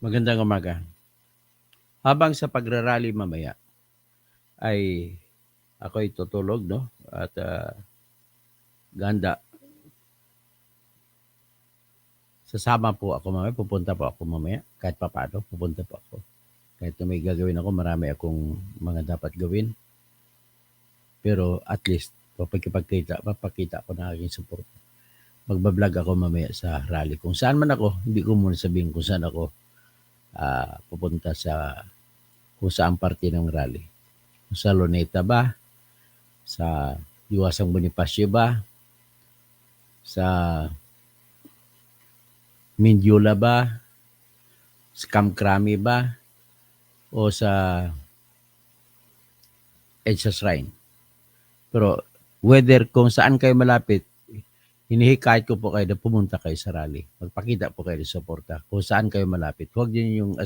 Magandang umaga. Habang sa pagrarally mamaya ay ako'y tutulog, no? At ganda, sasama po ako mamaya, pupunta po ako mamaya, kahit papaano, pupunta po ako. Kahit na may gagawin ako, marami akong mga dapat gawin. Pero at least, papakita ko na aking support. Magbablog ako mamaya sa rally. Kung saan man ako, hindi ko muna sabihin kung saan ako pupunta kung saan parte ng rally. Sa Luneta ba? Sa Diwasang Bonifacio ba? Sa Mindiola ba? Sa Kamkrami ba? O sa EDSA Shrine? Pero whether kung saan kayo malapit, hinihikayat ko po kayo na pumunta kayo sa rally. Magpakita po kayo ng suporta kung saan kayo malapit. Huwag din yung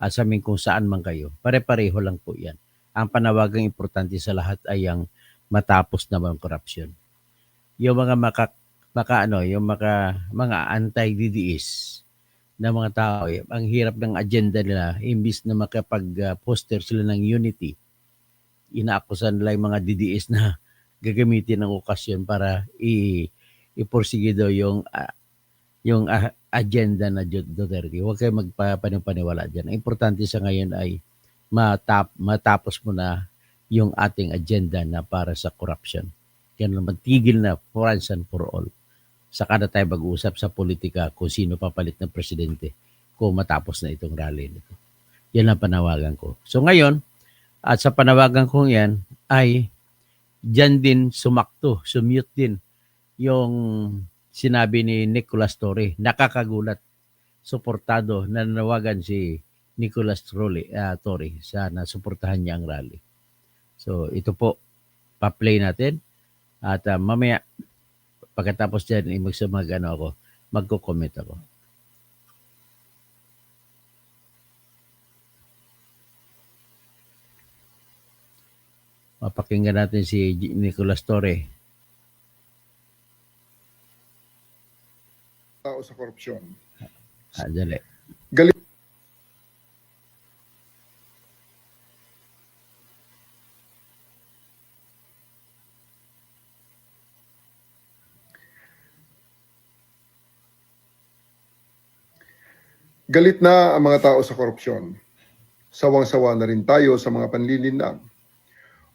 asamin kung saan man kayo. Pare-pareho lang po yan. Ang panawagang importante sa lahat ay ang matapos na ang korupsyon. Yung mga mga anti-DDS na mga tao, ang hirap ng agenda nila, imbis na makapag-poster sila ng unity, inaakusan nila yung mga DDS na gagamitin ng okasyon para iporsige daw yung agenda na Duterte. Huwag kayo magpapaniwala dyan. Ang importante sa ngayon ay matapos mo na yung ating agenda na para sa corruption. Yan naman, tigil na once and for all. Saka na tayo mag-uusap sa politika kung sino papalit ng presidente kung matapos na itong rally nito. Yan ang panawagan ko. So ngayon, at sa panawagan kong yan, ay dyan din sumute din yung sinabi ni Nicolas Torre. Nakakagulat. Suportado, nanawagan si Nicolas Torre sana suportahan niya ang rally. So ito po, pa-play natin. At mamaya, pagkatapos dyan, magko-comment ako. Mapakinggan natin si Nicolas Torre. Tao sa korupsyon. Dali. Galit Galit na ang mga tao sa korupsyon. Sawang-sawa na rin tayo sa mga panlilinlang.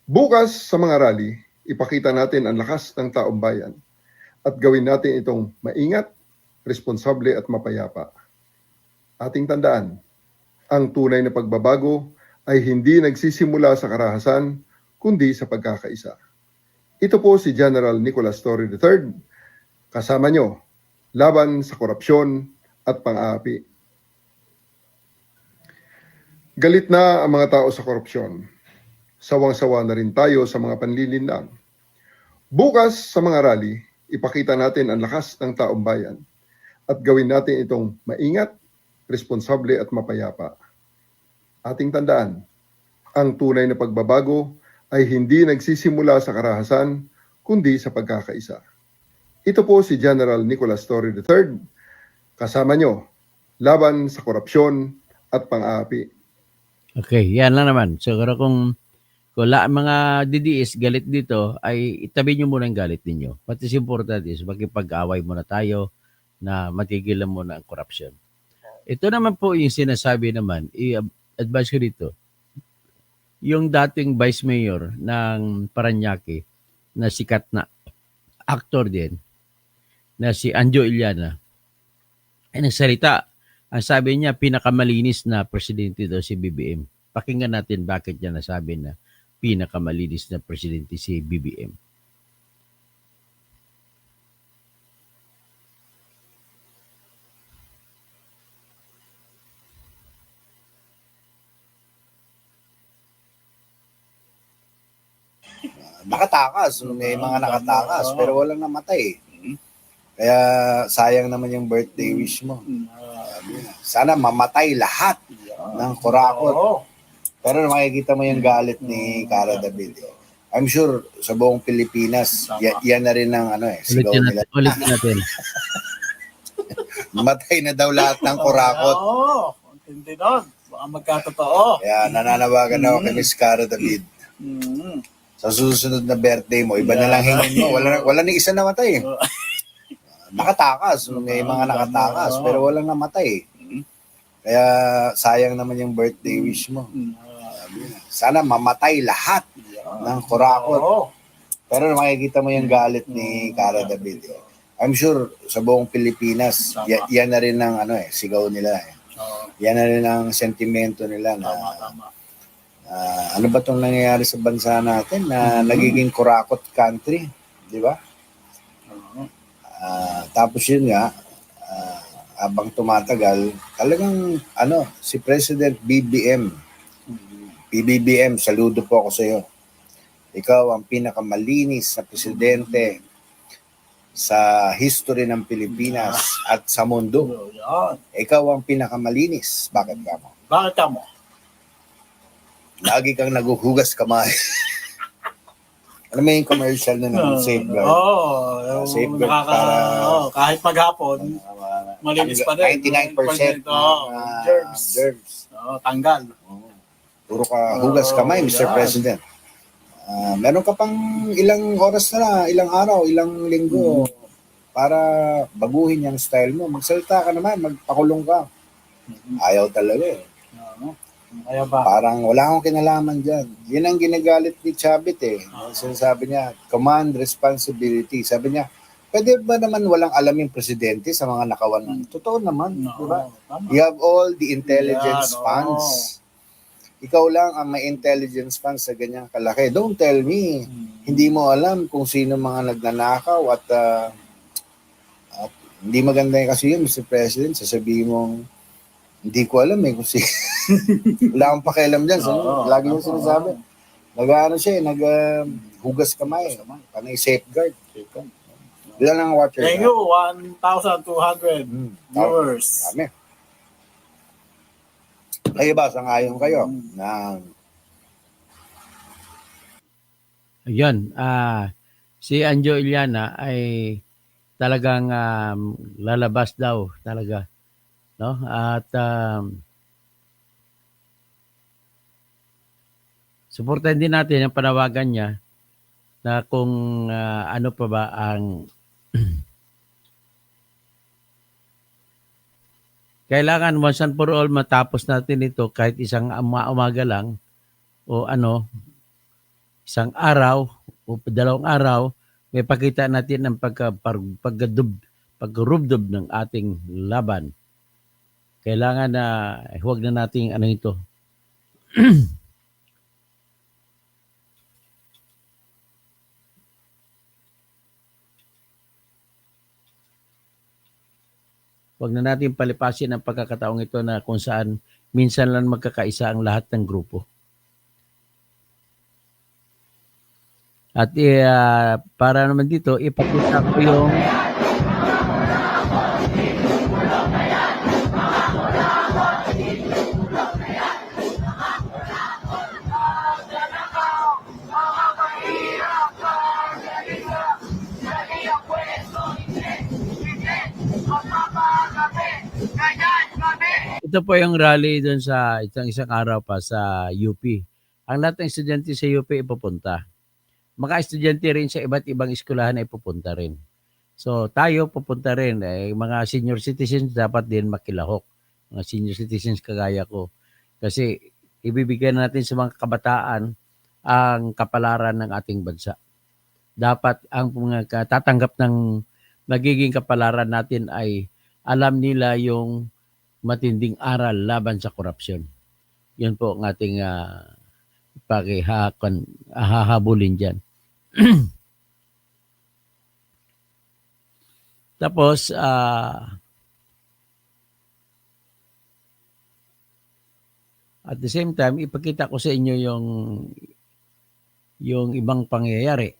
Bukas sa mga rally, ipakita natin ang lakas ng taong bayan at gawin natin itong maingat, responsable at mapayapa. Ating tandaan, ang tunay na pagbabago ay hindi nagsisimula sa karahasan, kundi sa pagkakaisa. Ito po si General Nicolas Torre III, kasama nyo, laban sa korupsyon at pang-aapi. Galit na ang mga tao sa korupsyon. Sawang-sawa na rin tayo sa mga panlilinlang. Bukas sa mga rally, ipakita natin ang lakas ng taong bayan at gawin natin itong maingat, responsable at mapayapa. Ating tandaan, ang tunay na pagbabago ay hindi nagsisimula sa karahasan, kundi sa pagkakaisa. Ito po si General Nicolas Torre III, kasama nyo, laban sa korupsyon at pang-aapi. Okay, yan lang naman. Siguro kung mga DDS galit dito, ay itabi nyo muna ang galit ninyo. What is important is makipag-away muna tayo na matigilan muna ang corruption. Ito naman po yung sinasabi naman, i-advise ko dito, yung dating Vice Mayor ng Parañaque na sikat na actor din, na si Anjo Iliana, ay nagsalita. Ang sabi niya, pinakamalinis na presidente daw si BBM. Pakinggan natin bakit niya nasabi na pinakamalinis na presidente si BBM. Nakatakas, may mga nakatakas, pero walang namatay. Kaya sayang naman yung birthday wish mo. Sana mamatay lahat ng kurakot. Pero makikita mo yung galit ni Cara David. I'm sure sa buong Pilipinas, yan na rin ang sigaw nila. Ulitin natin. Matay na daw lahat ng kurakot. Hindi nun. Baka magkatotoo. Kaya nananawagan ako kay Miss Cara David. Mm. Sa susunod na birthday mo, iba na lang hingin mo. Wala ni isa namatay. Nakatakas. May mga nakatakas. Pero walang namatay. Kaya sayang naman yung birthday wish mo. Sana mamatay lahat ng kurakot. Oo. Pero makikita mo yung galit ni Cara David. I'm sure sa buong Pilipinas, Tama. yan na rin ang sigaw nila. Oo. Yan na rin ang sentimento nila na Tama. ano ba itong nangyayari sa bansa natin na nagiging kurakot country, di ba? Oo. Tapos yun nga, habang tumatagal, talagang si President PBBM, saludo po ako sa iyo. Ikaw ang pinakamalinis na presidente sa history ng Pilipinas at sa mundo. Yan. Ikaw ang pinakamalinis. Bakit ka mo? Bakit ka mo? Lagi kang naguhugas kamay. Ano may yung commercial na ng safeguard? Oo. Safeguard para- kahit maghapon, malinis pa rin. 99% Oo. germs. Oo, tanggal. Puro ka hugas kamay, Mr. yan. President. Meron ka pang ilang oras na, ilang araw, ilang linggo para baguhin yung style mo. Magsalita ka naman, magpakulong ka. Ayaw talaga eh. Oo. Kaya ba? Parang wala akong kinalaman dyan. Yun ang ginagalit ni Chavit eh. Sinasabi niya, command, responsibility. Sabi niya, pwede ba naman walang alam yung presidente sa mga nakawan? Totoo naman, di ba? Tama. You have all the intelligence Yan, funds. Ikaw lang ang may intelligence funds sa ganyang kalaki. Don't tell me, hindi mo alam kung sino mga nagnanakaw at hindi maganda yung kasi yun, Mr. President. Sasabihin mo, hindi ko alam kung sino. Wala akong pakialam dyan. Oo, Lagi yung sinasabi. Hugas kamay. Panay safeguard. Ilan ang watcher? Thank you, 1,200 viewers. Dami. Kayo ba, sangayon kayo na Ayun, si Anjo Iliana ay talagang lalabas daw talaga, no? At suportahan din natin ang panawagan niya na kung ano pa ba ang kailangan once and for all matapos natin ito kahit isang umaga lang o isang araw o dalawang araw, may pakita natin ang pagkarubdob ng ating laban. Kailangan na huwag na nating ito. Huwag na natin palipasin ang pagkakataong ito na kung saan minsan lang magkakaisa ang lahat ng grupo. At para naman dito, ipakita ko yung ito po yung rally doon sa isang araw pa sa UP. Ang lahat ng estudyante sa UP ipupunta. Mga estudyante rin sa iba't ibang eskwelahan ay pupunta rin. So tayo pupunta rin. Mga senior citizens dapat din makilahok. Mga senior citizens kagaya ko. Kasi ibibigay natin sa mga kabataan ang kapalaran ng ating bansa. Dapat ang mga tatanggap ng magiging kapalaran natin ay alam nila yung matinding aral laban sa korupsyon. Yun po ang ating hahabulin dyan. Tapos, at the same time, ipakita ko sa inyo yung ibang pangyayari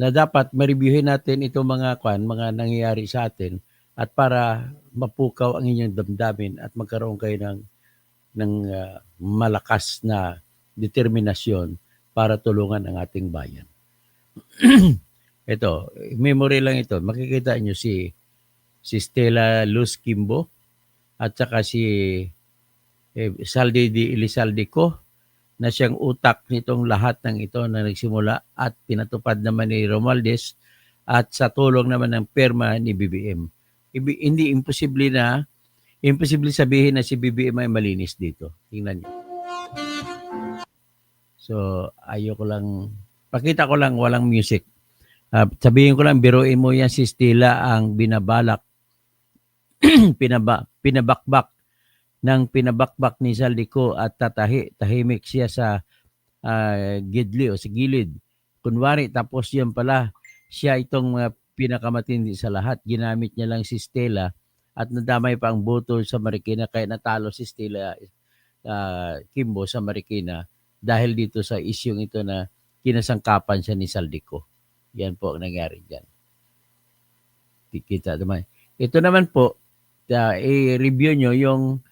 na dapat ma-reviewin natin itong mga nangyayari sa atin at para mapukaw ang inyong damdamin at magkaroon kayo ng malakas na determinasyon para tulungan ang ating bayan. Ito, memory lang ito. Makikita nyo si Stella Luz Kimbo. at saka si Saldi de Elizalde na siyang utak nitong lahat ng ito na nagsimula at pinatupad naman ni Romualdez at sa tulong naman ng perma ni BBM. Hindi imposible sabihin na si BBM ay malinis dito. Tingnan niyo. So, pakita ko lang walang music. Sabihin ko lang, biruin mo yan si Stella ang binabalak, pinabakbak ni Saldico at tahimik siya sa gidli o sa gilid. Kunwari, tapos yan pala, siya itong pinakamatindi sa lahat. Ginamit niya lang si Stella at nadamay pa ang boto sa Marikina kaya natalo si Stella Kimbo sa Marikina dahil dito sa isyong ito na kinasangkapan siya ni Saldico. Yan po ang nangyari dyan. Kita naman. Ito naman po, i-review nyo yung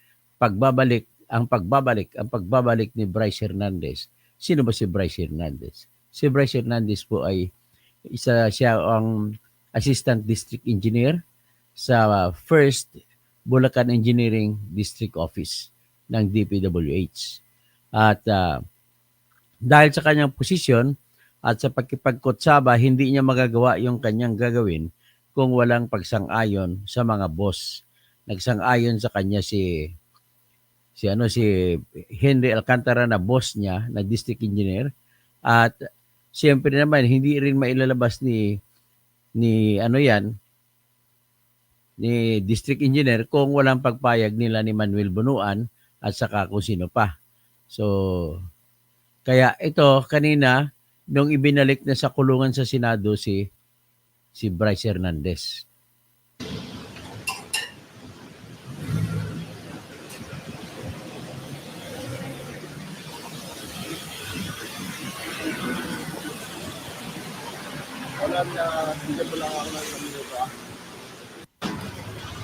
ang pagbabalik ni Bryce Hernandez. Sino ba si Bryce Hernandez? Si Bryce Hernandez po ay siya ang Assistant District Engineer sa First Bulacan Engineering District Office ng DPWH. At dahil sa kanyang posisyon at sa pagkipagkutsaba, hindi niya magagawa yung kanyang gagawin kung walang pagsang-ayon sa mga boss. Nagsang-ayon sa kanya si Henry Alcantara na boss niya na district engineer at siyempre naman hindi rin mailalabas ni district engineer kung walang pagpayag nila ni Manuel Bunuan at saka kung sino pa. So kaya ito kanina nung ibinalik na sa kulungan sa Senado si Bryce Hernandez.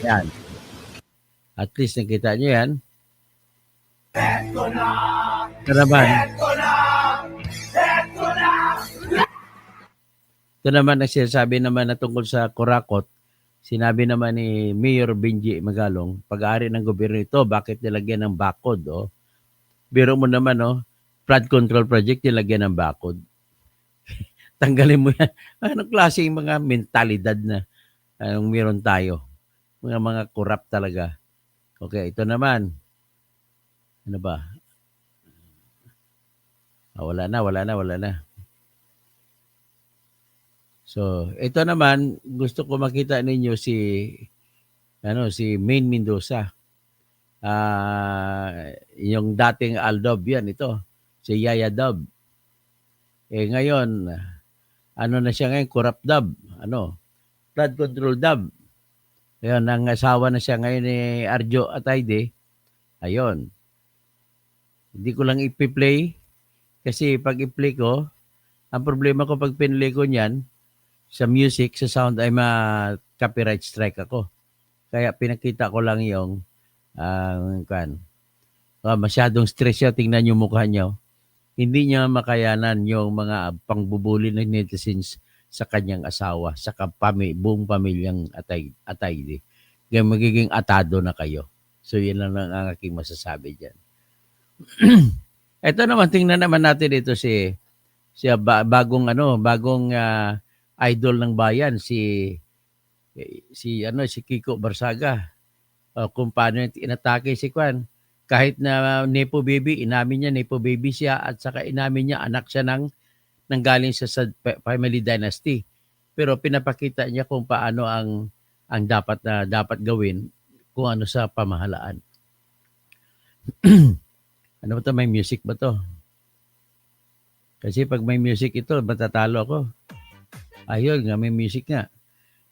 Yan. At least nakita nyo yan. Ito naman ang sinasabi naman na tungkol sa Corakot. Sinabi naman ni Mayor Benji Magalong, pag-aari ng gobyerno ito, bakit nilagyan ng bakod? Oh? Biro mo naman, flood control project nilagyan ng bakod. Tanggalin mo yan. Anong klaseng mga mentalidad na anong meron tayo? Mga corrupt talaga. Okay, ito naman. Ano ba? Wala na. So, ito naman, gusto ko makita ninyo si Maine Mendoza. Yung dating Aldob yan, ito. Si Yaya Dob. Ngayon, na siya ngayon? Corrupt Dob. Flood control Dob. Ayun, ang asawa na siya ngayon ni Arjo Atayde. Ayun. Hindi ko lang ipi-play kasi pag i-play ko, ang problema ko pag pinlay ko niyan, sa music, sa sound ay ma-copyright strike ako. Kaya pinakita ko lang yung masyadong stress siya. Tingnan yung mukha niya. Hindi niya makayanan yung mga pangbubuli ng netizens sa kanyang asawa, sa buong pamilyang Atayde. Kaya magiging atado na kayo. So, yun lang ang aking masasabi dyan. Ito naman, tingnan naman natin ito si bagong idol ng bayan, si Kiko Barsaga. Kung paano inatake si Kwan. Kahit na Nepo Baby, inamin niya Nepo Baby siya at saka inamin niya anak siya nanggaling sa family dynasty. Pero pinapakita niya kung paano ang dapat gawin kung ano sa pamahalaan. Ano ba ito? May music ba to? Kasi pag may music ito, matatalo ako. Ayun nga, may music nga.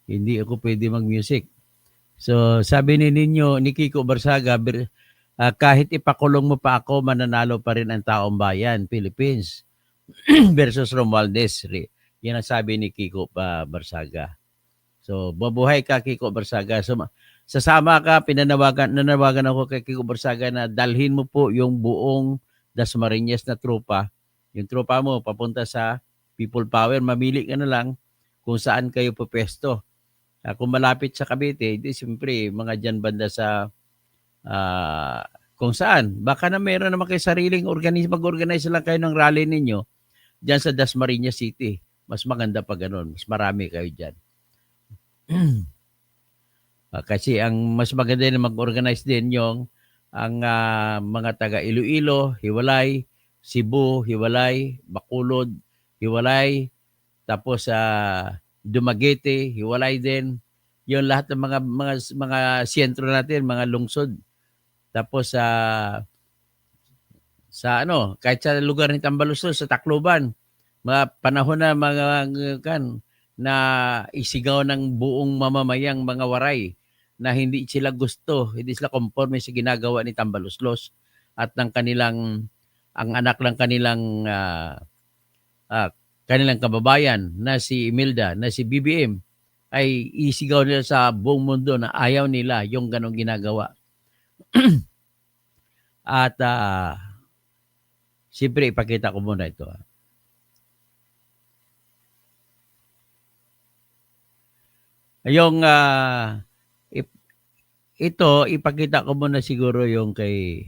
Hindi ako pwede mag-music. So, sabi ni Kiko Barsaga, kahit ipakulong mo pa ako, mananalo pa rin ang taong bayan, Philippines, versus Romualdez. Yan ang sabi ni Kiko Barsaga. So, babuhay ka, Kiko Barsaga. So, sasama ka, nanawagan ako kay Kiko Barsaga na dalhin mo po yung buong Dasmariñas na tropa. Yung tropa mo, papunta sa People Power. Mamili ka na lang kung saan kayo pupesto. Kung malapit sa Cavite, di siyempre, mga dyan banda sa Kung saan. Baka na meron naman kayo sariling mag-organize lang kayo ng rally ninyo dyan sa Dasmariñas City. Mas maganda pa ganun. Mas marami kayo dyan. Kasi ang mas maganda na mag-organize din yung ang mga taga Iloilo, hiwalay, Cebu, hiwalay, Bacolod, hiwalay, tapos Dumaguete, hiwalay din. Yung lahat ng mga sentro natin, mga lungsod. Tapos kahit sa lugar ni Tambaluslos, sa Tacloban, mga panahon na na isigaw ng buong mamamayang mga waray na hindi sila gusto, hindi sila conforme sa ginagawa ni Tambaluslos at ng ang anak ng kanilang kababayan na si Imelda, na si BBM, ay isigaw nila sa buong mundo na ayaw nila yung ganong ginagawa. At siyempre ipakita ko muna ito. Yung ito, ipakita ko muna siguro yung kay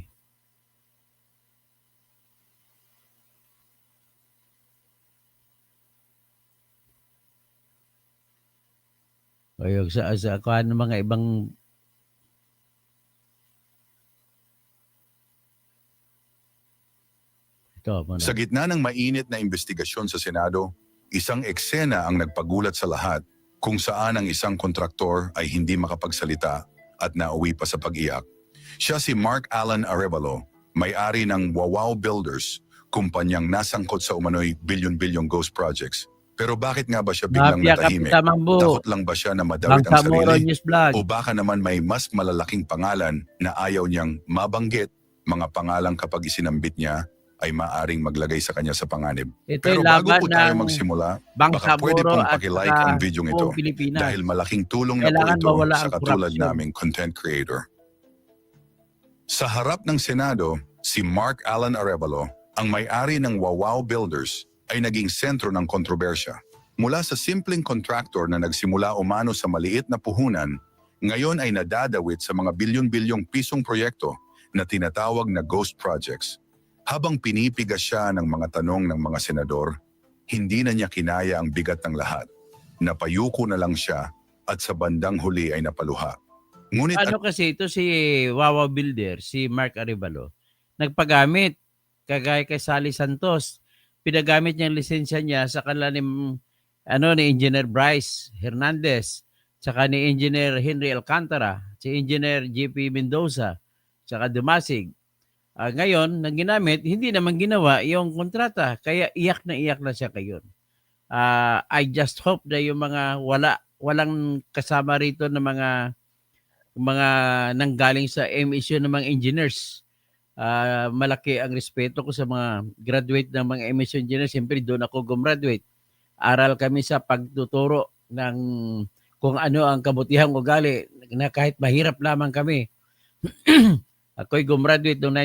o yung sa mga ibang ito muna. Sa gitna ng mainit na investigasyon sa Senado, isang eksena ang nagpagulat sa lahat kung saan ang isang kontraktor ay hindi makapagsalita at nauwi pa sa pag-iyak. Siya si Mark Alan Arevalo, may-ari ng Wawaw Builders, kumpanyang nasangkot sa umano'y bilyon-bilyong ghost projects. Pero bakit nga ba siya biglang natahimik? Takot lang ba siya na madawit ang sarili? O baka naman may mas malalaking pangalan na ayaw niyang mabanggit, mga pangalang kapag isinambit niya ay maaring maglagay sa kanya sa panganib. Pero bago po tayo magsimula, baka pwede pong pakilike ang video ito dahil malaking tulong na po ito sa katulad naming content creator. Sa harap ng Senado, si Mark Alan Arevalo, ang may-ari ng Wawaw Builders, ay naging sentro ng kontrobersya. Mula sa simpleng kontraktor na nagsimula umano sa maliit na puhunan, ngayon ay nadadawit sa mga bilyon-bilyong pisong proyekto na tinatawag na ghost projects. Habang pinipigas siya ng mga tanong ng mga senador, hindi na niya kinaya ang bigat ng lahat. Napayuko na lang siya at sa bandang huli ay napaluha. Ngunit kasi ito si Wawa Builder, si Mark Arevalo, nagpagamit kagaya kay Sally Santos. Pinagamit niya ang lisensya niya sa kanila ni Engineer Bryce Hernandez, saka ni Engineer Henry Alcantara, si Engineer JP Mendoza, saka Dumasig. Ngayon, nang ginamit, hindi naman ginawa yung kontrata. Kaya iyak na siya ngayon. I just hope na yung mga walang kasama rito na mga nanggaling sa MSU ng mga engineers. Malaki ang respeto ko sa mga graduate ng mga MSU engineers. Siyempre, doon ako gumraduate. Aral kami sa pagtuturo ng kung ano ang kabutihang ugali na kahit mahirap lamang kami. Ako'y gumraduate noong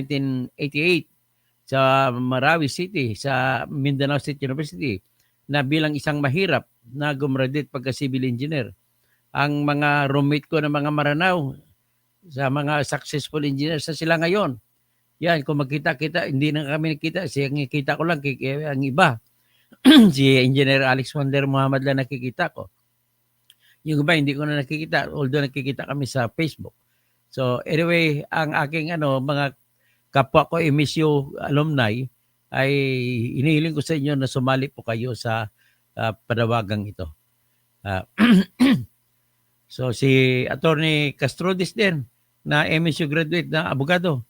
1988 sa Marawi City, sa Mindanao State University, na bilang isang mahirap na gumraduate pagka civil engineer. Ang mga roommate ko ng mga Maranao, sa mga successful engineers na sila ngayon. Yan, kung magkita-kita, hindi na kami nakita. Siya nakikita ko lang, ang iba. Si Engineer Alex Wonder Muhammad lang nakikita ko. Yung iba, hindi ko na nakikita, although nakikita kami sa Facebook. So anyway, ang aking mga kapwa ko MSU alumni ay inihiling ko sa inyo na sumali po kayo sa panawagang ito. So si Attorney Castrodes din na MSU graduate na abogado.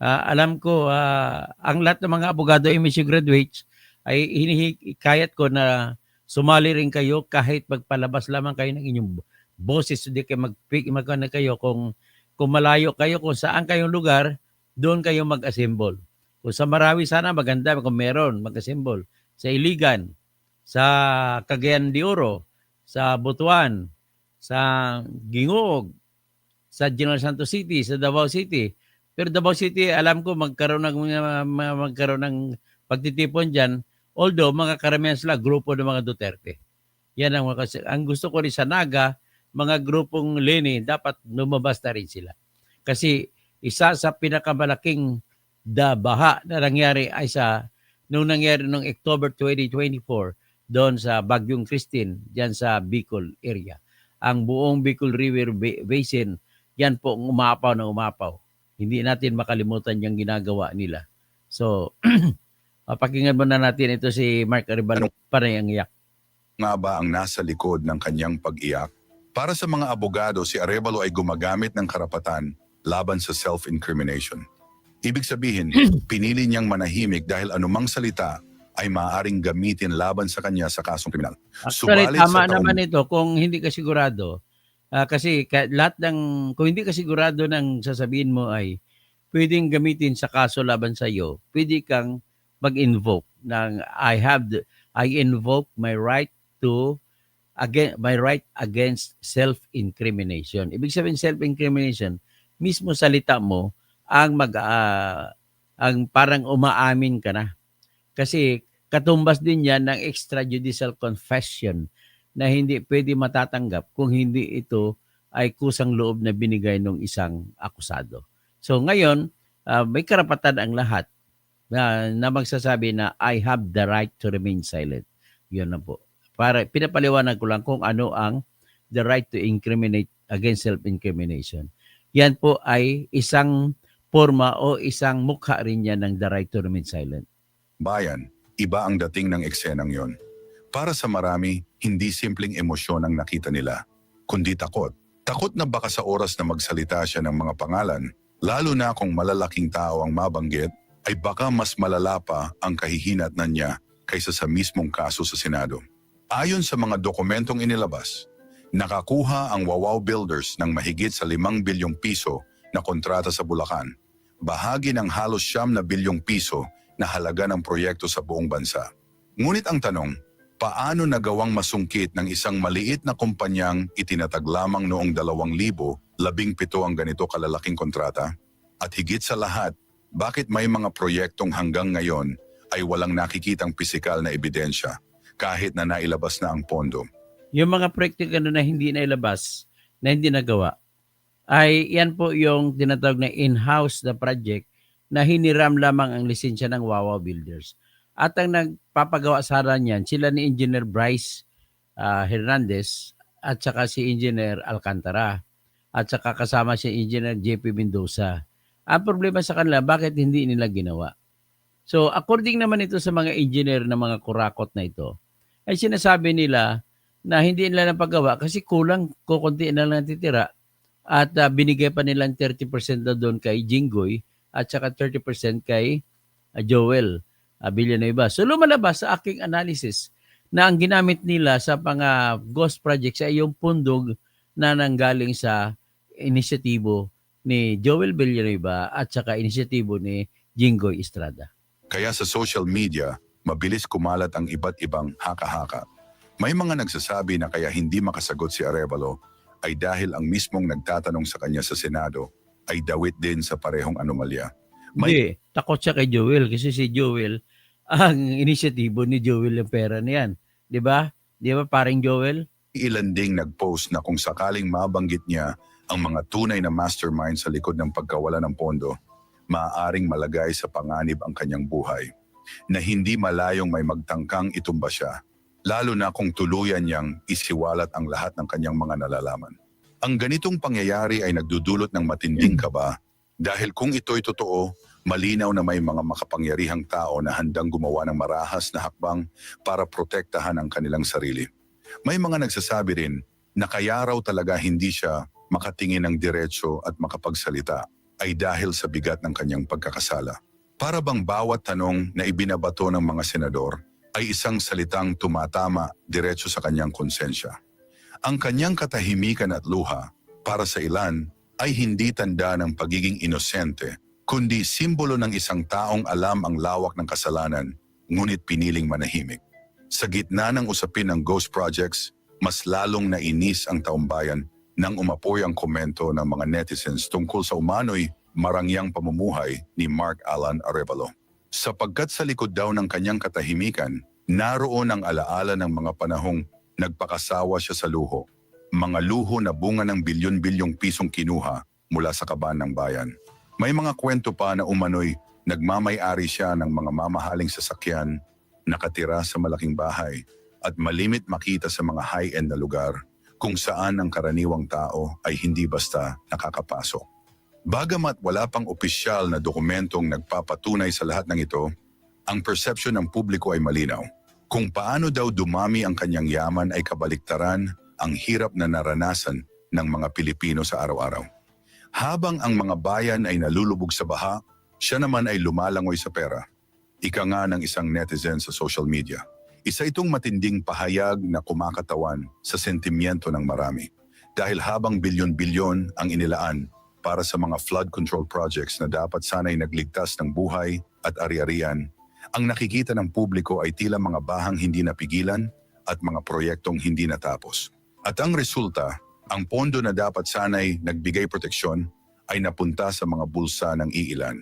Alam ko ang lahat ng mga abogado MSU graduates ay hinihikayat ko na sumali rin kayo kahit magpalabas lamang kayo ng inyong boses. Hindi kayo mag-ano kayo kung malayo kayo, kung saan kayong lugar, doon kayo mag-assemble. Kung sa Marawi, sana maganda kung meron mag-assemble. Sa Iligan, sa Cagayan de Oro, sa Butuan, sa Gingoog, sa General Santos City, sa Davao City. Pero Davao City, alam ko magkaroon ng pagtitipon dyan, although mga karamihan sila grupo ng mga Duterte. Yan ang gusto ko rin sa Naga, mga grupong Leni, dapat lumabas na rin sila. Kasi Isa sa pinakamalaking baha na nangyari ay nung nangyari noong October 2024 doon sa Bagyong Christine, diyan sa Bicol area. Ang buong Bicol River Basin, yan po umapaw na umapaw. Hindi natin makalimutan yung ginagawa nila. So, pakinggan muna natin ito si Mark Arevalo, panay ang iyak. Nga ba ang nasa likod ng kanyang pag-iyak? Para sa mga abogado, si Arevalo ay gumagamit ng karapatan laban sa self-incrimination. Ibig sabihin, pinili niyang manahimik dahil anumang salita ay maaaring gamitin laban sa kanya sa kasong kriminal. Actually, Subalit tama sa naman ito kung hindi ka sigurado. Kasi kung hindi ka sigurado ng sasabihin mo ay pwedeng gamitin sa kaso laban sa iyo, pwede kang mag-invoke ng I invoke my right against self-incrimination. Ibig sabihin self-incrimination, mismo salita mo ang ang parang umaamin ka na. Kasi katumbas din yan ng extrajudicial confession na hindi pwede matatanggap kung hindi ito ay kusang loob na binigay ng isang akusado. So ngayon, may karapatan ang lahat na magsasabi na I have the right to remain silent. Yun na po. Para pinapaliwanag ko lang kung ano ang the right to incriminate against self-incrimination. Yan po ay isang forma o isang mukha rin yan ng the right to remain silent. bayan, iba ang dating ng eksenang yon. Para sa marami, hindi simpleng emosyon ang nakita nila, kundi takot. Takot na baka sa oras na magsalita siya ng mga pangalan, lalo na kung malalaking tao ang mabanggit, ay baka mas malala pa ang kahihinatnan niya kaysa sa mismong kaso sa Senado. Ayon sa mga dokumentong inilabas, nakakuha ang Wawaw Builders ng mahigit sa 5 bilyong piso na kontrata sa Bulacan, bahagi ng halos 9 bilyong piso na halaga ng proyekto sa buong bansa. Ngunit ang tanong, paano nagawang masungkit ng isang maliit na kumpanyang itinatag lamang noong 2017 ang ganito kalalaking kontrata? At higit sa lahat, bakit may mga proyektong hanggang ngayon ay walang nakikitang pisikal na ebidensya kahit na nailabas na ang pondo? Yung mga proyekto na hindi nailabas, na hindi nagawa, ay yan po yung tinatawag na in-house na project na hiniram lamang ang lisensya ng Wawaw Builders. At ang nagpapagawa sa niyan, sila ni Engineer Bryce Hernandez at saka si Engineer Alcantara at saka kasama si Engineer JP Mendoza. Ang problema sa kanila, bakit hindi nila ginawa? So according naman ito sa mga engineer na mga kurakot na ito, ay sinasabi nila na hindi nila napagawa kasi kulang, kukunti na lang titira at binigay pa nilang 30% na doon kay Jinggoy at saka 30% kay Joel Villanueva. So lumalabas sa aking analysis na ang ginamit nila sa mga ghost projects ay yung pundog na nanggaling sa inisyatibo ni Joel Villanueva at saka inisyatibo ni Jinggoy Estrada. Kaya sa social media, mabilis kumalat ang iba't ibang haka-haka. May mga nagsasabi na kaya hindi makasagot si Arevalo ay dahil ang mismong nagtatanong sa kanya sa Senado ay dawit din sa parehong anomalya. Hindi, takot siya kay Joel kasi si Joel, ang inisyatibo ni Joel yung pera niyan. Di ba? Di ba paring Joel? Ilan ding nag-post na kung sakaling mabanggit niya ang mga tunay na mastermind sa likod ng pagkawala ng pondo, maaaring malagay sa panganib ang kanyang buhay, na hindi malayong may magtangkang itumba siya, lalo na kung tuluyan niyang isiwalat ang lahat ng kanyang mga nalalaman. Ang ganitong pangyayari ay nagdudulot ng matinding kaba dahil kung ito'y totoo, malinaw na may mga makapangyarihang tao na handang gumawa ng marahas na hakbang para protektahan ang kanilang sarili. May mga nagsasabi rin na kaya raw talaga hindi siya makatingin ng diretso at makapagsalita ay dahil sa bigat ng kanyang pagkakasala. Para bang bawat tanong na ibinabato ng mga senador ay isang salitang tumatama diretso sa kanyang konsensya. Ang kanyang katahimikan at luha, para sa ilan, ay hindi tanda ng pagiging inosente, kundi simbolo ng isang taong alam ang lawak ng kasalanan, ngunit piniling manahimik. Sa gitna ng usapin ng ghost projects, mas lalong nainis ang taumbayan nang umapoy ang komento ng mga netizens tungkol sa umano'y marangyang pamumuhay ni Mark Alan Arevalo. Sapagkat sa likod daw ng kanyang katahimikan, naroon ang alaala ng mga panahong nagpakasawa siya sa luho. Mga luho na bunga ng bilyon-bilyong pisong kinuha mula sa kaban ng bayan. May mga kwento pa na umano'y nagmamay-ari siya ng mga mamahaling sasakyan, nakatira sa malaking bahay, at malimit makita sa mga high-end na lugar kung saan ang karaniwang tao ay hindi basta nakakapasok. Bagamat wala pang opisyal na dokumentong nagpapatunay sa lahat ng ito, ang perception ng publiko ay malinaw. Kung paano daw dumami ang kanyang yaman ay kabaliktaran ang hirap na naranasan ng mga Pilipino sa araw-araw. Habang ang mga bayan ay nalulubog sa baha, siya naman ay lumalangoy sa pera. Ika nga ng isang netizen sa social media. Isa itong matinding pahayag na kumakatawan sa sentimiento ng marami. Dahil habang bilyon-bilyon ang inilaan para sa mga flood control projects na dapat sana'y nagligtas ng buhay at ari-arian, ang nakikita ng publiko ay tila mga bahang hindi napigilan at mga proyektong hindi natapos. At ang resulta, ang pondo na dapat sana'y nagbigay proteksyon ay napunta sa mga bulsa ng iilan.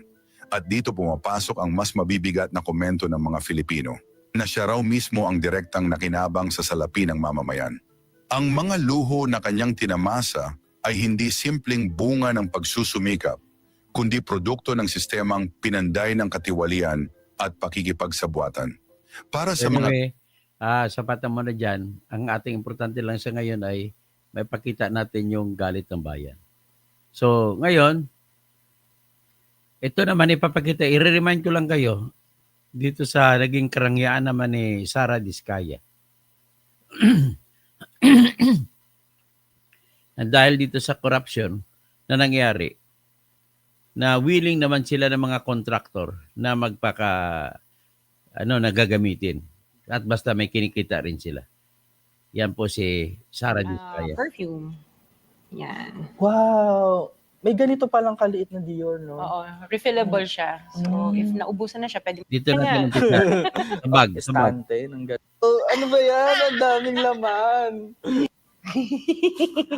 At dito pumapasok ang mas mabibigat na komento ng mga Filipino, na siya raw mismo ang direktang nakinabang sa salapi ng mamamayan. Ang mga luho na kanyang tinamasa ay hindi simpleng bunga ng pagsusumikap, kundi produkto ng sistemang pinanday ng katiwalian at pakikipagsabuatan. Para sa mga... Anyway, sapatan mo na dyan. Ang ating importante lang sa ngayon ay may pakita natin yung galit ng bayan. So, ngayon, ito naman ipapakita, i-remind ko lang kayo dito sa naging karangyaan naman ni Sara Diskaya. Dahil dito sa corruption na nangyari, na willing naman sila ng mga contractor na nagagamitin. At basta may kinikita rin sila. Yan po si Sara Diskaya. Perfume. Yan. Wow! May ganito palang kaliit na Dior, no? Oo, refillable siya. So, if naubusan na siya, pwede Dito natin Ayan. umpisa. Sa bag. Estante ng ganito. Oh, ano ba yan? Ang daming laman.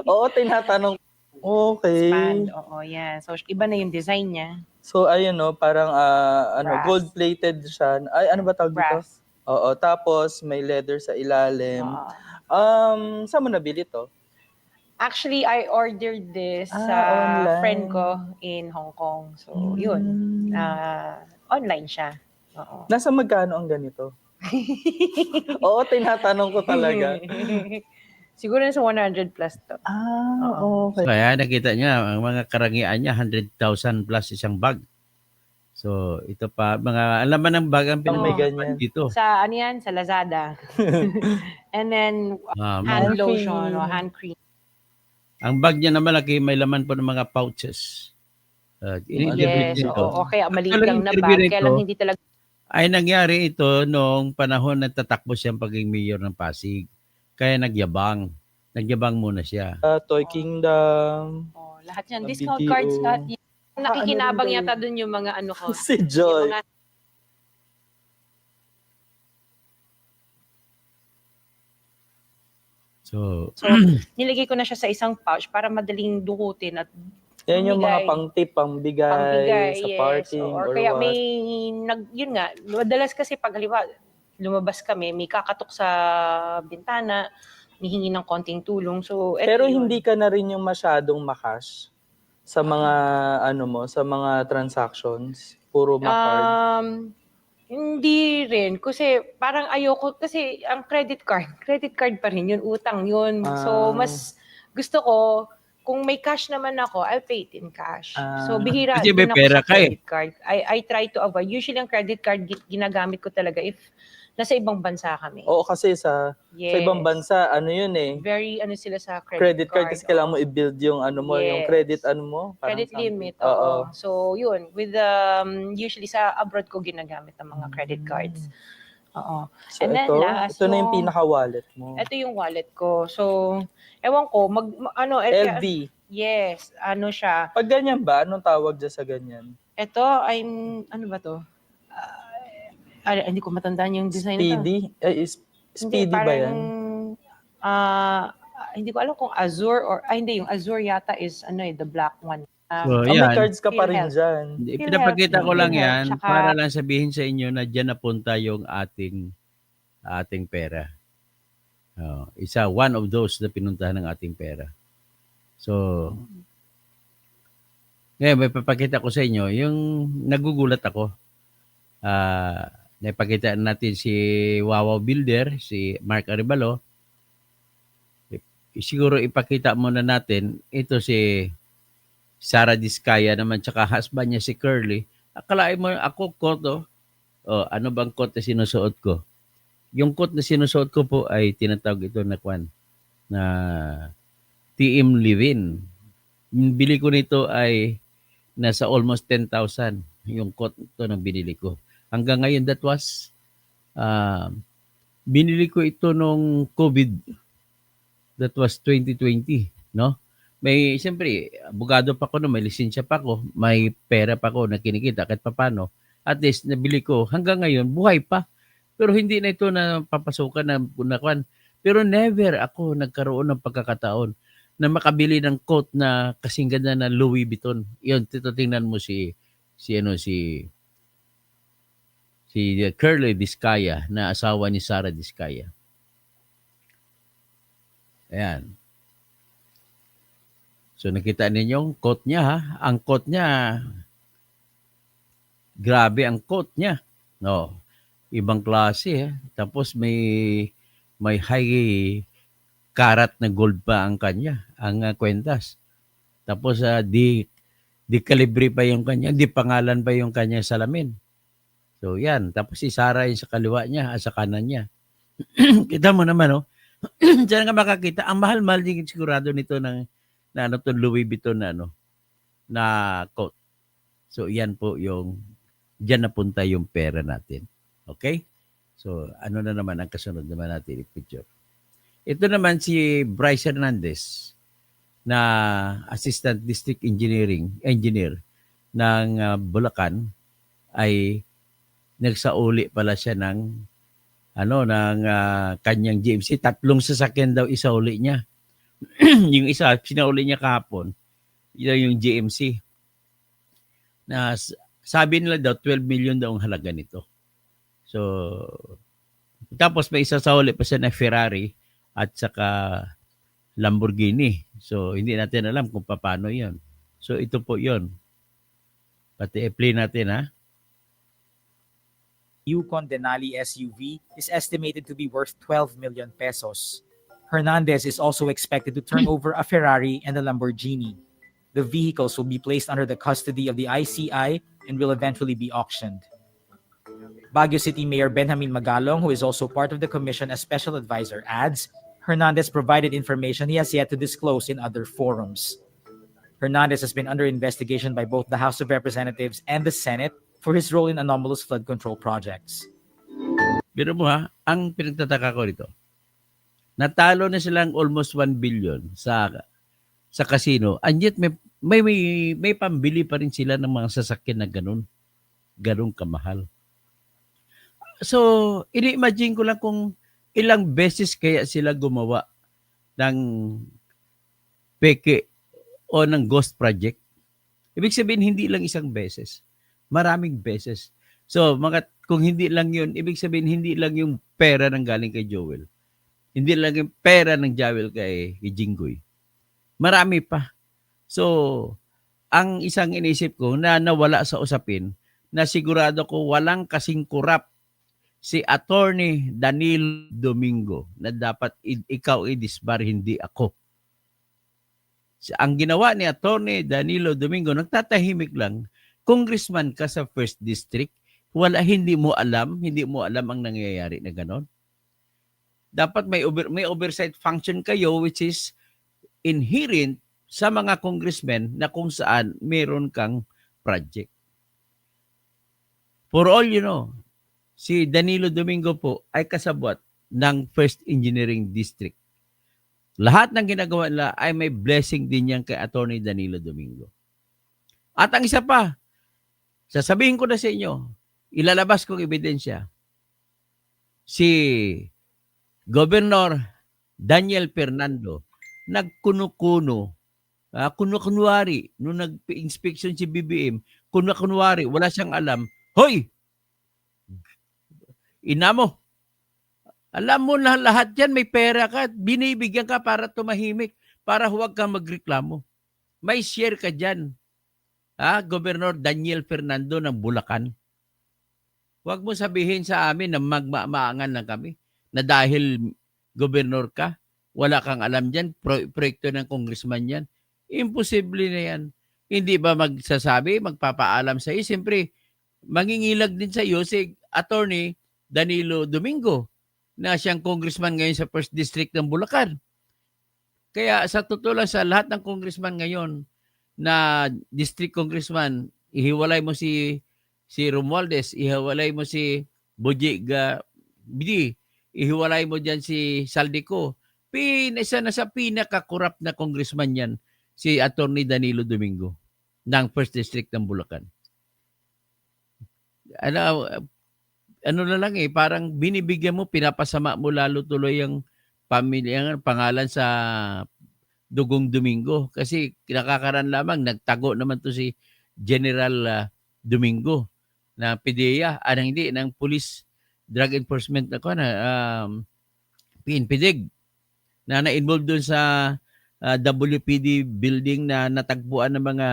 Oo, tinatanong. Okay. expand. Oo, yan. So, iba na yung design niya. So, ayun, no? Parang, Brass. gold-plated siya. Ay, ano ba tawag dito? Brass. Oo, tapos may leather sa ilalim. Oo. Saan mo nabili to? Actually, I ordered this sa online. friend ko in Hong Kong. So, yun. Online siya. Oo. Nasa magkano ang ganito? Oo, tinatanong ko talaga. Siguro nasa 100 plus to. Okay. So, ayan, nakita niya, ang mga karangyaan niya, 100,000 plus isang bag. So, ito pa, mga alaman ng bag ang May pinamagawa ganyan. dito. Sa ano yan? Sa Lazada. And then, hand Hand lotion cream. o hand cream. Ang bag niya na malaki, may laman po ng mga pouches. Yes, Dito. oo. Okay, maliit Actually, lang na interview bag. rin Kaya ko. lang hindi talaga. Ay nangyari ito noong panahon na tatakbo siyang pagiging mayor ng Pasig. Kaya nagyabang. Nagyabang muna siya. Toy Kingdom. Oh, lahat yan. Ang Discount BDO. cards lahat. Nakikinabang ano rin yata dun yung mga ano ko. Si Yung Joy. mga So, So, nilagay ko na siya sa isang pouch para madaling dukutin at Yan yung mga Pambigay. pang-tip, pang-bigay, pambigay. sa Yes. parting Or or kaya what. may, yun nga, madalas kasi pag halimbawa, lumabas kami, may kakatok sa bintana, hihingi ng konting tulong. So, eto Pero yun. hindi ka na rin yung masyadong makash sa mga sa mga transactions. Puro ma-card. Hindi rin. Kasi parang ayoko, kasi ang credit card pa rin yun, utang yun. So, mas gusto ko, kung may cash naman ako, I'll pay it in cash. So, bihira Kasi may din ako pera sa ka eh. credit card. I try to avoid. Usually, ang credit card ginagamit ko talaga if nasa ibang bansa kami. Oo, kasi sa Yes. ibang bansa, ano yun eh. Very sila sa Credit card kasi kailangan mo oo. i-build yung yung Yes. credit mo. parang Credit something. limit, Oo. oo. So, yun. With usually sa abroad ko ginagamit ang mga credit cards. Oo. So And then last, ito na yung yung- pinaka-wallet mo. Ito yung wallet ko. So, ewan ko, LV. yes, ano siya. Pag ganyan ba, anong tawag dyan sa ganyan? Ito, ano ba to? Hindi ko matandaan yung design nito. Speedy? Speedy ba yan? Hindi ko alam kung Azure or, hindi, yung Azure yata is, the black one. So, May yan. cards ka pa rin PhilHealth. dyan. Pinapakita ko lang PhilHealth, yan tsaka- para lang sabihin sa inyo na dyan napunta yung ating pera. One of those na pinuntahan ng ating pera. So, Ngayon, may papakita ko sa inyo, yung nagugulat ako. Naipakita natin si Wawaw Builder, si Mark Arevalo. Siguro ipakita muna natin, ito si Sara Diskaya naman, tsaka husband niya si Curly. Akalain mo, ako coat, ano bang coat na sinusuot ko? Yung coat na sinusuot ko po ay tinatawag ito na na TM Livin. Yung bili ko nito ay nasa almost 10,000 yung coat ito na binili ko. Hanggang ngayon, that was, binili ko ito nung COVID. That was 2020, no? May, siyempre, abogado pa ko, no? May lisensya pa ko, may pera pa ko na kinikita kahit papano. At least, nabili ko. Hanggang ngayon, buhay pa. Pero hindi na ito na papasukan na punakwan. Pero never ako nagkaroon ng pagkakataon na makabili ng coat na kasing ganda na Louis Vuitton. Yun, tingnan mo si Curly Diskaya na asawa ni Sara Diskaya. Ayan. So nakita ninyo yung coat niya, ha? Ang coat niya, grabe ang coat niya. No. Ibang klase, ha? Tapos may high karat na gold pa ang kanya, ang kwentas. Tapos di kalibre pa yung kanya, di pangalan pa yung kanya salamin. So yan, tapos si Sara yung sa kaliwa niya, sa kanan niya. Kita mo naman, oh. Diyan ka makakita, ang mahal-mahal din sigurado nito na Louis Vuitton na coat. So yan po yung diyan napunta yung pera natin. Okay? So ano na naman ang kasunod naman natin i-picture. Ito naman si Bryce Hernandez na Assistant District Engineer ng Bulacan ay nagsauli pala siya ng kanyang GMC. 3 sasakyan daw isauli niya. Yung isa, sinauli niya kahapon, yun yung GMC. Na sabi nila daw, 12 million daw ang halaga nito. So, tapos may isa sauli pa siya na Ferrari at saka Lamborghini. So, hindi natin alam kung paano yun. So, ito po yun. Pati i-play natin, ha? Yukon Denali SUV is estimated to be worth 12 million pesos. Hernandez is also expected to turn over a Ferrari and a Lamborghini. The vehicles will be placed under the custody of the ICI and will eventually be auctioned. Baguio City Mayor Benjamin Magalong, who is also part of the commission as special advisor, adds Hernandez provided information he has yet to disclose in other forums. Hernandez has been under investigation by both the House of Representatives and the Senate for his role in anomalous flood control projects. Pero mo, ha, ang pinagtataka ko dito, natalo na silang almost 1 billion sa casino, and yet may pambili pa rin sila ng mga sasakyan na ganun kamahal. So, ini-imagine ko lang kung ilang beses kaya sila gumawa ng peke o ng ghost project. Ibig sabihin, hindi lang isang beses. Maraming beses. So, kung hindi lang yun, ibig sabihin, hindi lang yung pera ng galing kay Joel. Hindi lang yung pera ng Joel kay Jinggoy. Marami pa. So, ang isang inisip ko na nawala sa usapin, na sigurado ko walang kasing kurap si Attorney Danilo Domingo na dapat ikaw i-disbar, hindi ako. Ang ginawa ni Attorney Danilo Domingo, nagtatahimik lang, congressman ka sa 1st District, hindi mo alam ang nangyayari na ganon. Dapat may oversight function kayo which is inherent sa mga congressmen na kung saan meron kang project. For all you know, si Danilo Domingo po ay kasabwat ng 1st Engineering District. Lahat ng ginagawa nila ay may blessing din yan kay Attorney Danilo Domingo. At ang isa pa, sasabihin ko na sa inyo, ilalabas kong ebidensya, si Governor Daniel Fernando nagkuno-kuno, kuno-kunwari, nung nag-inspection si BBM, kuno-kunwari, wala siyang alam, hoy! Ina mo, alam mo na lahat yan, may pera ka, binibigyan ka para tumahimik, para huwag kang magreklamo. May share ka dyan. Gobernador Daniel Fernando ng Bulacan. Huwag mo sabihin sa amin na magmamaangan lang kami na dahil gobernador ka, wala kang alam dyan, proyekto ng congressman yan. Imposible na yan. Hindi ba magpapaalam sa iyo? Siyempre, mangingilag din sa iyo si Attorney Danilo Domingo na siyang congressman ngayon sa 1st District ng Bulacan. Kaya sa totoo lang, sa lahat ng congressman ngayon na district congressman, ihiwalay mo si Romualdez, ihiwalay mo si Bojiga Bidi, ihiwalay mo dyan si Saldico. Isa na sa pinaka-corrupt na congressman yan, si Attorney Danilo Domingo ng 1st District ng Bulacan. Ano na lang parang binibigyan mo, pinapasama mo lalo tuloy ang pamilya, pangalan sa Dugong Domingo. Kasi nakakaran lamang, nagtago naman to si General Domingo na PDEA, hindi, ng Police Drug Enforcement PNPDEG na na-involve doon sa WPD building na natagpuan ng mga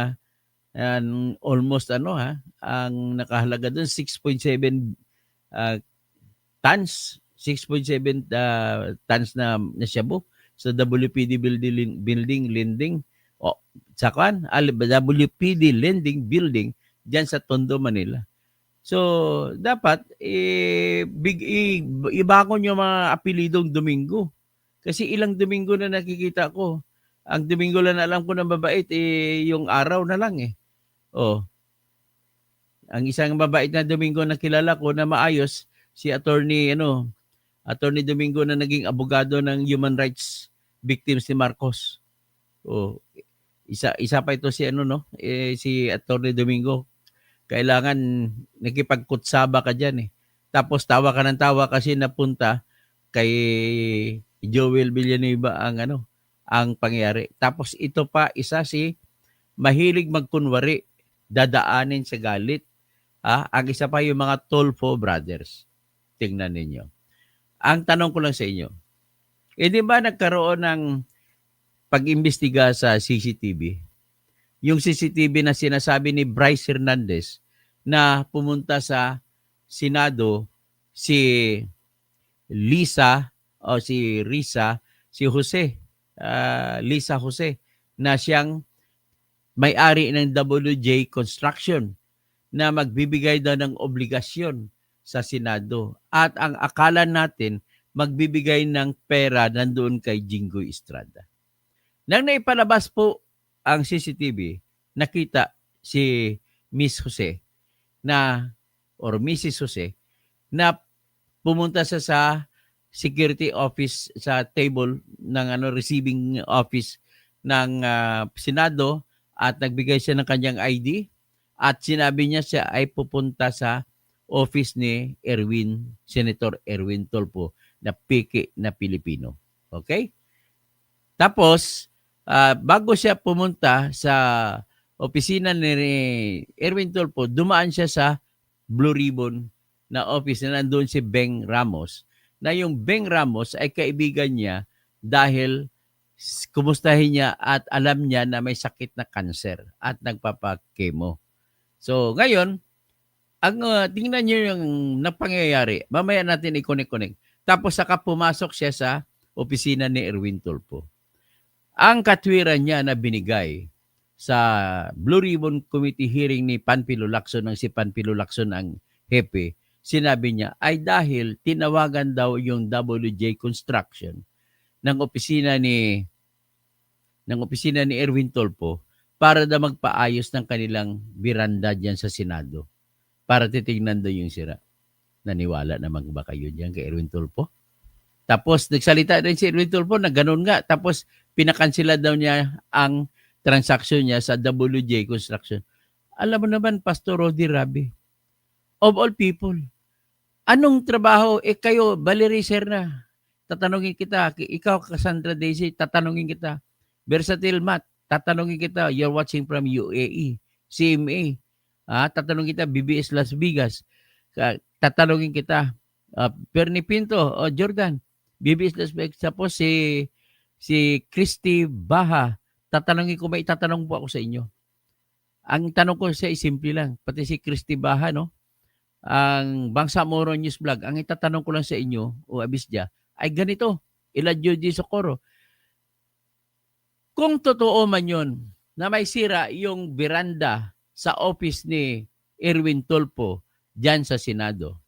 almost ang nakahalaga doon 6.7 tons, 6.7 tons na shabu sa WPD building lending WPD lending building diyan sa Tondo, Manila. So dapat ibakon yung mga apelidong Domingo. Kasi ilang Domingo na nakikita ko. Ang Domingo lang na alam ko na mabait yung araw na lang Ang isang mabait na Domingo na kilala ko na maayos, si Attorney Domingo na naging abogado ng human rights victims ni Marcos. Isa pa ito si si Attorney Domingo. Kailangan nakipagkutsaba ka diyan Tapos tawa ka ng tawa kasi napunta kay Joel Villanueva ang pangyayari. Tapos ito pa isa si mahilig magkunwari, dadaanin sa galit. Ang isa pa yung mga Tolfo brothers. Tingnan ninyo. Ang tanong ko lang sa inyo, di ba nagkaroon ng pag-imbestiga sa CCTV? Yung CCTV na sinasabi ni Bryce Hernandez na pumunta sa Senado si Lisa Lisa Jose na siyang may-ari ng WJ Construction na magbibigay daw ng obligasyon sa Senado. At ang akala natin, magbibigay ng pera nandoon kay Jinggoy Estrada. Nang naipalabas po ang CCTV, nakita si Miss Jose or Mrs. Jose na pumunta sa security office sa table ng receiving office ng Senado at nagbigay siya ng kanyang ID at sinabi niya siya ay pupunta sa office ni Senator Erwin Tulfo na piki na Pilipino. Okay? Tapos, bago siya pumunta sa opisina ni Erwin Tulfo, dumaan siya sa Blue Ribbon na office na nandoon si Beng Ramos, na yung Beng Ramos ay kaibigan niya dahil kumustahin niya at alam niya na may sakit na cancer at nagpapakemo. So, ngayon, tingnan niyo yung napangyayari. Mamaya natin i-connect. Tapos saka pumasok siya sa opisina ni Erwin Tulfo. Ang katwiran niya na binigay sa Blue Ribbon Committee hearing ni Panfilo Lacson, ng si Panfilo Lacson ang hepe, sinabi niya ay dahil tinawagan daw yung WJ Construction ng opisina ni Erwin Tulfo para daw magpaayos ng kanilang biranda diyan sa Senado para titingnan daw yung sira. Naniwala naman ba kayo diyan kay Erwin Tulfo? Tapos nagsalita din si Erwin Tulfo na ganun nga. Tapos pinakansela daw niya ang transaction niya sa WJ Construction. Alam mo naman, Pastor Rodi Rabi, of all people, anong trabaho? Kayo, Valerie Serna, tatanungin kita. Ikaw, Cassandra Daisy, tatanungin kita. Versatile Matt, tatanungin kita. You're watching from UAE, CMA. Tatanungin kita, BBS Las Vegas. Tatanungin kita, Perni Pinto, Jordan, BBS Las Vegas. Tapos si Christy Baha, tatanungin ko, may itatanong po ako sa inyo. Ang tanong ko sa simple lang, pati si Christy Baha, no? Ang Bangsamoro News Vlog, ang itatanong ko lang sa inyo, o Abisdia, ay ganito, Eladio G. Socorro. Kung totoo man yun, na may sira yung veranda sa office ni Erwin Tulfo dyan sa Senado,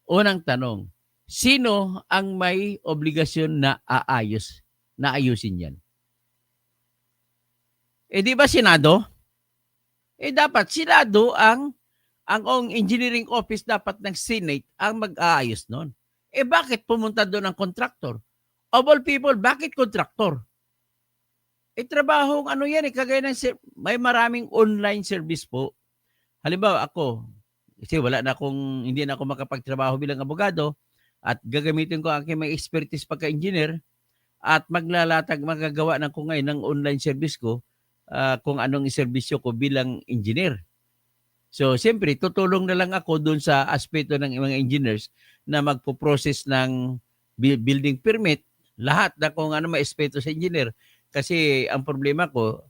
unang tanong, sino ang may obligasyon na ayusin yan? Eh di ba Senado? Eh dapat Senado ang engineering office dapat ng Senate ang mag-aayos nun. Eh bakit pumunta doon ang contractor? Of all people, bakit contractor? Eh trabahong ano yan, kagaya ng may maraming online service po. Halimbawa ako, kasi hindi na ako makapagtrabaho bilang abogado at gagamitin ko ang aking may expertise pagka-engineer at magagawa ng ko ngayon ng online service ko kung anong serbisyo ko bilang engineer. So, siyempre, tutulong na lang ako doon sa aspeto ng mga engineers na magpo-process ng building permit, lahat na kung ano may aspeto sa engineer. Kasi ang problema ko,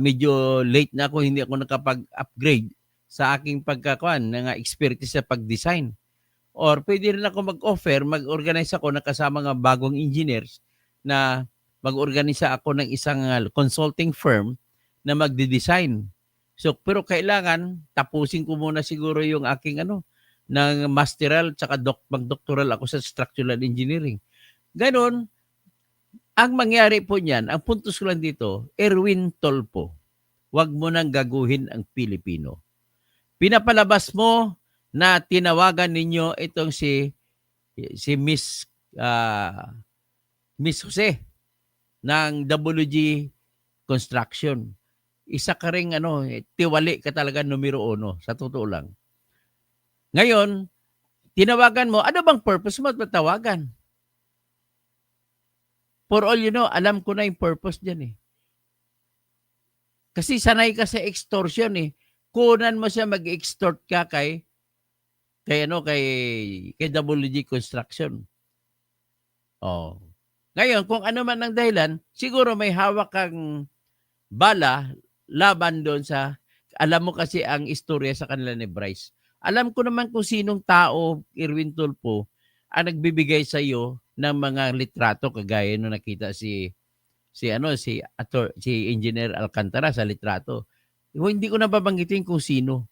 medyo late na ako, hindi ako nakapag-upgrade sa aking pagkakuan ng expertise sa pag-design. Or pwede rin ako mag-offer, mag-organize ako na kasama ng bagong engineers na mag-organize ako ng isang consulting firm na magde-design. So, pero kailangan tapusin ko muna siguro yung aking ng masteral tsaka mag-doctoral ako sa structural engineering. Ganon, ang mangyari po niyan, ang puntos ko lang dito, Erwin Tulfo, wag mo nang gaguhin ang Pilipino. Pinapalabas mo na tinawagan ninyo itong si Miss Jose ng WG Construction. Isa ka ring tiwali ka talaga numero 1, sa totoo lang. Ngayon, tinawagan mo, ano bang purpose mo at matawagan? For all you know, alam ko na yung purpose dyan eh. Kasi sanay ka sa extortion eh. Kunan mo siya mag-extort ka kay WG Construction. Oh. Ngayon, kung ano man ang dahilan, siguro may hawak kang bala laban doon sa, alam mo kasi ang istorya sa kanila ni Bryce. Alam ko naman kung sinong tao, Erwin Tulfo, ang nagbibigay sa iyo ng mga litrato kagaya nung nakita si Engineer Alcantara sa litrato. Hindi ko na babanggitin kung sino.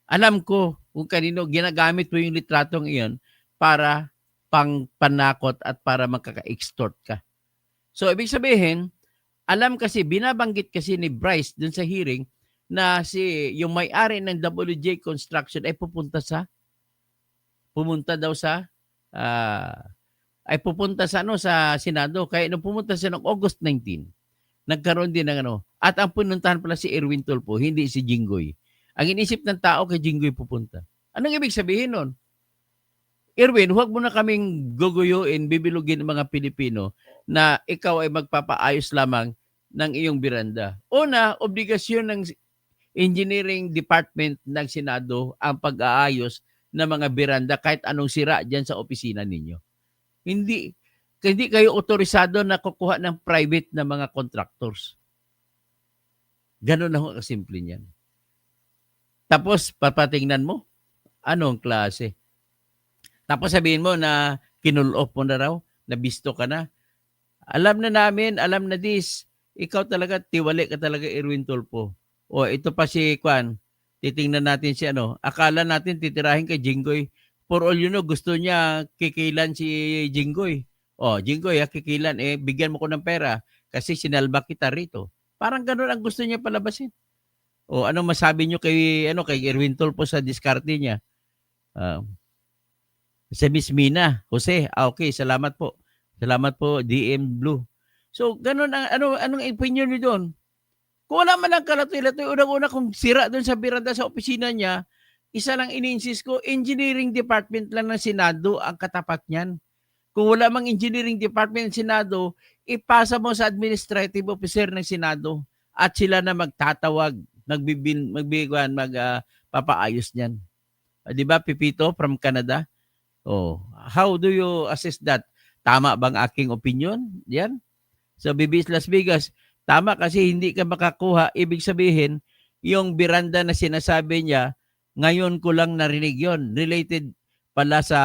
Alam ko kung kanino ginagamit mo yung litratong iyon para panakot at para makaka-extort ka. So, ibig sabihin, alam kasi, binabanggit kasi ni Bryce dun sa hearing na yung may-ari ng WJ Construction ay pupunta sa Senado. Kaya nung pumunta siya noong August 19, nagkaroon din ng at ang pinuntahan pala si Erwin Tulfo, hindi si Jinggoy. Ang inisip ng tao kay Jinggoy pupunta. Anong ibig sabihin nun? Erwin, huwag mo na kaming guguyuin, bibilugin ng mga Pilipino na ikaw ay magpapaayos lamang ng iyong beranda. Una, obligasyon ng engineering department ng Senado ang pag-aayos ng mga beranda kahit anong sira dyan sa opisina ninyo. Hindi kayo otorisado na kukuha ng private na mga contractors. Ganun na ho kasimple niyan. Tapos, papatingnan mo, anong klase? Tapos sabihin mo na kinull-off mo na raw, nabisto ka na. Alam na namin, alam na this. Ikaw talaga, tiwali ka talaga, Erwin Tulfo. O ito pa si Kwan, titingnan natin si akala natin titirahin kay Jinggoy. For all you know, gusto niya kikilan si Jinggoy. O, Jinggoy, kikilan, bigyan mo ko ng pera kasi sinalba kita rito. Parang ganun ang gusto niya palabasin. O, anong masabi niyo kay Erwin Tulfo sa diskarte niya? Sa Miss Mina, Jose, okay, salamat po. Salamat po, DM Blue. So, ganun anong opinion niyo doon? Kung wala man lang kalatoy-latoy, unang-una kung sira doon sa biranda sa opisina niya, isa lang ininsist ko, engineering department lang ng Senado ang katapat niyan. Kung wala mang engineering department ng Senado, ipasa mo sa administrative officer ng Senado at sila na magtatawag, magpapaayos niyan. Di ba, Pipito from Canada? Oh, how do you assess that? Tama bang aking opinion? Yan. So, Bibis Las Vegas, Tama kasi hindi ka makakuha. Ibig sabihin, yung Miranda na sinasabi niya, ngayon ko lang narinig yon. Related pala sa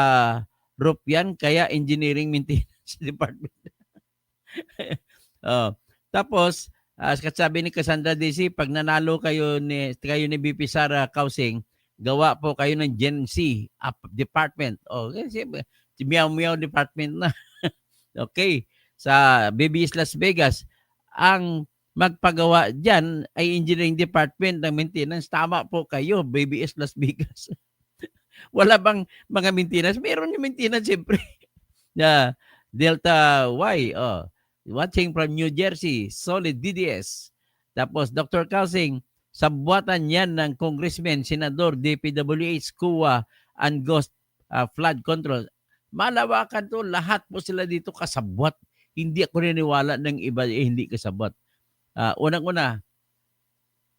roof yan, kaya engineering maintenance department. Oh. Tapos, sabi ni Cassandra DC, pag nanalo kayo ni BP Sara Kausing, gawa po kayo ng Gen C department. Oh, kasi meow department na. Okay. Sa BBS Las Vegas, ang magpagawa dyan ay engineering department ng maintenance. Tama po kayo, BBS Las Vegas. Wala bang mga maintenance? Meron yung maintenance, siyempre. Na Delta Y, watching from New Jersey, Solid DDS. Tapos Dr. Kausing, sabwatan yan ng congressman, senador, DPWH, CUA, and Ghost Flood Control. Malawakan to, lahat po sila dito kasabwat. Hindi ako niniwala ng iba hindi kasabwat. Unang-una,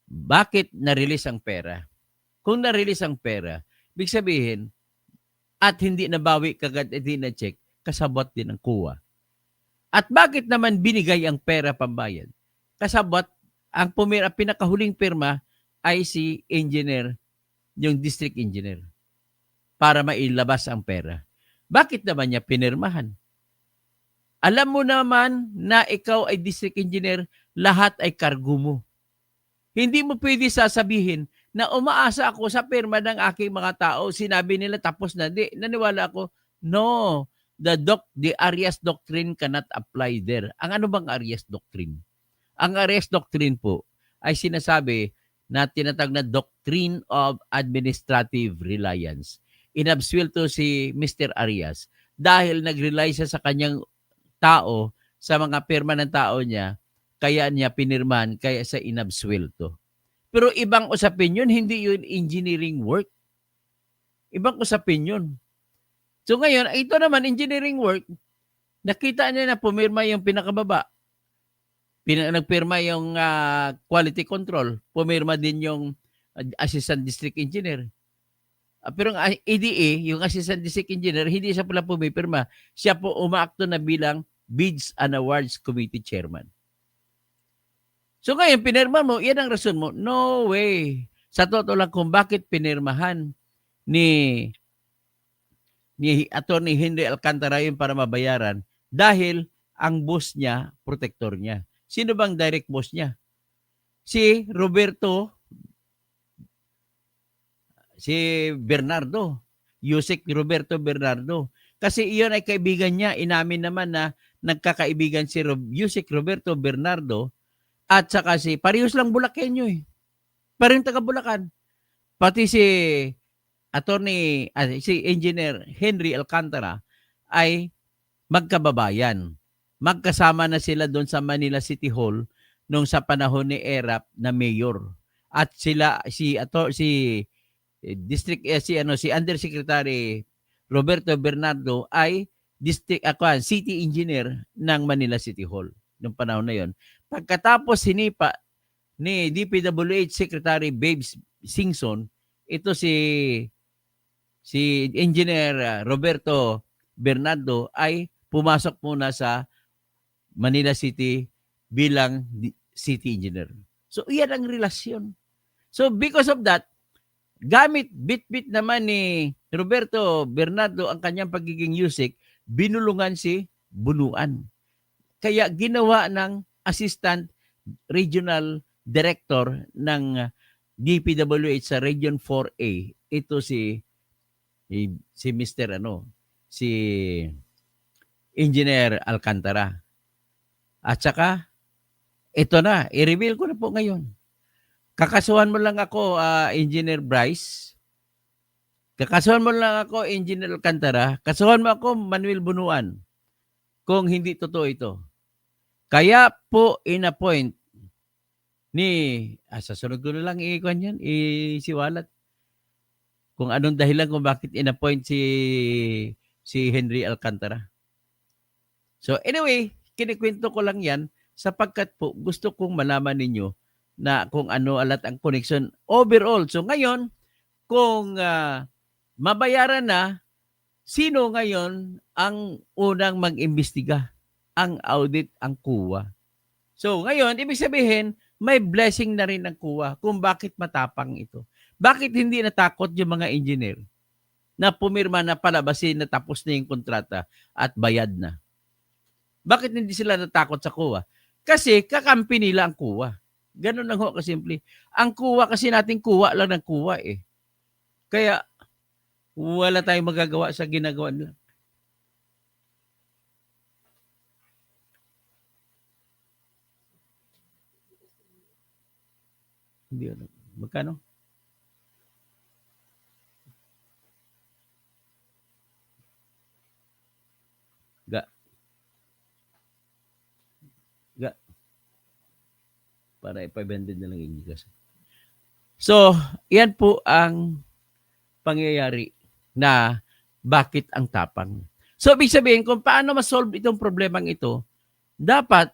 bakit na-release ang pera? Kung na-release ang pera, ibig sabihin, at hindi nabawi kagad, hindi na-check, kasabwat din ang CUA. At bakit naman binigay ang pera pambayad? Kasabwat, ang pinakahuling pirma ay si engineer, yung district engineer, para mailabas ang pera. Bakit naman niya pinirmahan? Alam mo naman na ikaw ay district engineer, lahat ay kargo mo. Hindi mo pwede sasabihin na umaasa ako sa pirma ng aking mga tao. Sinabi nila tapos na. Di, naniwala ako. No, the Arias Doctrine cannot apply there. Ang ano bang Arias Doctrine? Ang Arias Doctrine po ay sinasabi na tinatag na Doctrine of Administrative Reliance. Inabsuelto si Mr. Arias dahil nag-rely siya sa kanyang tao, sa mga pirma ng tao niya, kaya niya pinirman, kaya sa inabsuelto. Pero ibang usapin yun, hindi yun engineering work. Ibang usapin yun. So ngayon, ito naman, engineering work, nakita niya na pumirma yung pinakababa. Nagpirma yung quality control, pumirma din yung assistant district engineer. Pero ang ADA, yung assistant district engineer, hindi siya pala pumipirma. Siya po umaakto na bilang Bids and Awards Committee Chairman. So ngayon, pinirma mo, yan ang rason mo. No way. Sa totoo lang kung bakit pinirmahan ni Attorney Henry Alcantara yun para mabayaran, dahil ang boss niya, protector niya. Sino bang direct boss niya? Si Bernardo. Yusek Roberto Bernardo. Kasi iyon ay kaibigan niya. Inamin naman na nagkakaibigan si Yusek Roberto Bernardo at saka parehas lang Bulakenyo eh. Parehong taga Bulacan. Pati si Engineer Henry Alcantara ay magkababayan. Magkasama na sila doon sa Manila City Hall nung sa panahon ni Erap na mayor. At sila si Undersecretary Roberto Bernardo ay city engineer ng Manila City Hall noong panahon na yon. Pagkatapos sinipa ni DPWH Secretary Babes Singson, ito si Engineer Roberto Bernardo ay pumasok muna sa Manila City bilang city engineer. So, iyan ang relasyon. So, because of that, gamit bit-bit naman ni Roberto Bernardo ang kanyang pagiging Yusek, binulungan si Bunuan. Kaya ginawa ng Assistant Regional Director ng DPWH sa Region 4A, ito si Engineer Alcantara. At saka, ito na, i-reveal ko na po ngayon. Kakasuhan mo lang ako, Engineer Bryce. Kakasuhan mo lang ako, Engineer Alcantara. Kasuhan mo ako, Manuel Bunuan. Kung hindi totoo ito. Kaya po in-appoint sa sunod ko na lang i-ikon yan, isiwalat. Kung anong dahilan kung bakit in-appoint si Henry Alcantara. So anyway, kinikwento ko lang yan sapagkat po gusto kong malaman ninyo na kung ano alat ang connection overall. So ngayon, kung mabayaran na, sino ngayon ang unang mag-imbestiga? Ang audit, ang CUA. So ngayon, ibig sabihin, may blessing na rin ng kuwa kung bakit matapang ito. Bakit hindi natakot yung mga engineer na pumirma na palabasin na tapos na yung kontrata at bayad na? Bakit hindi sila natakot sa kuwa? Kasi kakampi nila ang kuwa. Ganun lang ho kasimple. Ang kuwa kasi natin kuwa lang ng kuwa eh. Kaya wala tayong magagawa sa ginagawa nila. Hindi alam. Magkano? Ga. Para ipabended na lang yung gigas. So, yan po ang pangyayari na bakit ang tapang. So, ibig sabihin, kung paano ma-solve itong problemang ito, dapat,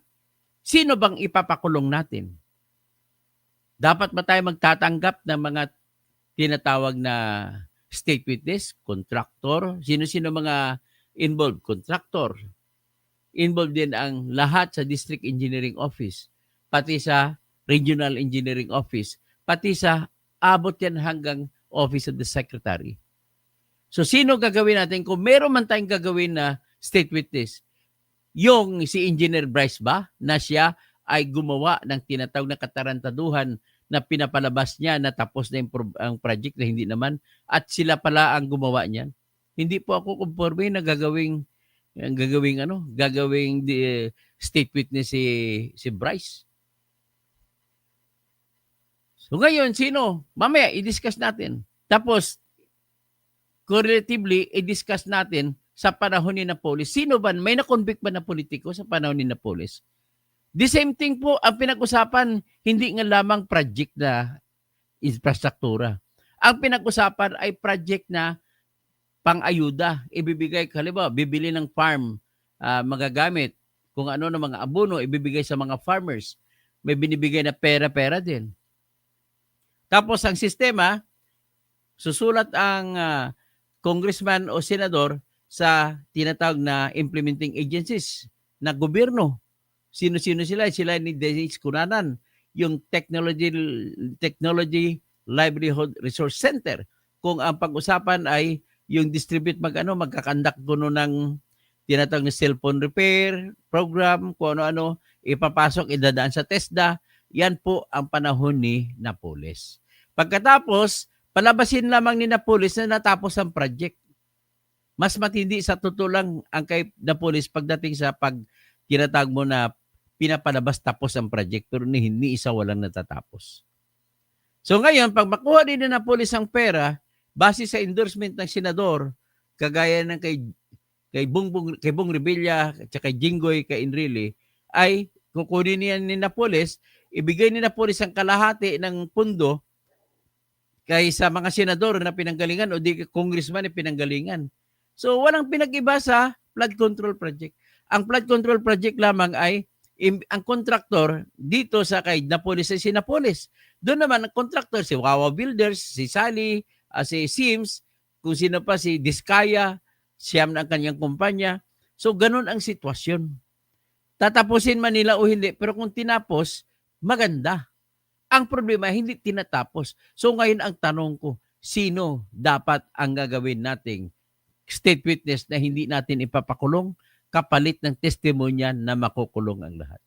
sino bang ipapakulong natin? Dapat ba tayo magtatanggap ng mga tinatawag na state witness, contractor? Sino-sino mga involved? Contractor. Involved din ang lahat sa District Engineering Office, pati sa Regional Engineering Office, pati sa abot yan hanggang Office of the Secretary. So, sino gagawin natin? Kung meron man tayong gagawin na state witness, yung si Engineer Bryce ba, na siya ay gumawa ng tinatawag na katarantaduhan na pinapalabas niya na tapos na ang project na hindi naman, at sila pala ang gumawa niyan. Hindi po ako conforme na gagawing state witness si Bryce. So ngayon, sino? Mamaya, i-discuss natin. Tapos, correlatively, i-discuss natin sa panahon ni Napoles. Sino ba? May na-convict ba na politiko sa panahon ni Napoles? The same thing po, ang pinag-usapan, hindi nga lamang project na infrastruktura. Ang pinag-usapan ay project na pang-ayuda. Ibibigay, halimbawa, bibili ng farm, magagamit, kung ano na mga abono, ibibigay sa mga farmers. May binibigay na pera-pera din. Tapos ang sistema, susulat ang congressman o senador sa tinatawag na implementing agencies na gobyerno. Sino-sino sila? Sila ni Dennis Cunanan, yung Technology Livelihood Resource Center. Kung ang pag-usapan ay yung distribute magkakandak kuno ng tinatawag na cellphone repair program, kung ano-ano, ipapasok, idadaan sa TESDA, yan po ang panahon ni Napoles. Pagkatapos, palabasin lamang ni Napoles na natapos ang project. Mas matindi sa totoo lang ang kay Napoles pagdating sa tinatawag mo na pinapalabas tapos ang project, pero hindi isa walang natatapos. So ngayon, pag makuha din ni Napoles ang pera, base sa endorsement ng senador, kagaya ng kay Bong Revilla, at kay Jinggoy, kay Enrile, ay kukunin niyan ni Napoles, ibigay ni Napoles ang kalahati ng pundo kay sa mga senador na pinanggalingan o di congressman na pinanggalingan. So walang pinag-iba sa flood control project. Ang flood control project lamang ay ang contractor dito sa kay Napoles ay si Napoles. Doon naman ang contractor si Wawa Builders, si Sally, si Sims, kung sino pa si Diskaya, siyam na ang kanyang kumpanya. So ganun ang sitwasyon. Tatapusin man nila o hindi, pero kung tinapos, maganda. Ang problema, hindi tinatapos. So ngayon ang tanong ko, sino dapat ang gagawin nating state witness na hindi natin ipapakulong kapalit ng testimonya na makukulong ang lahat?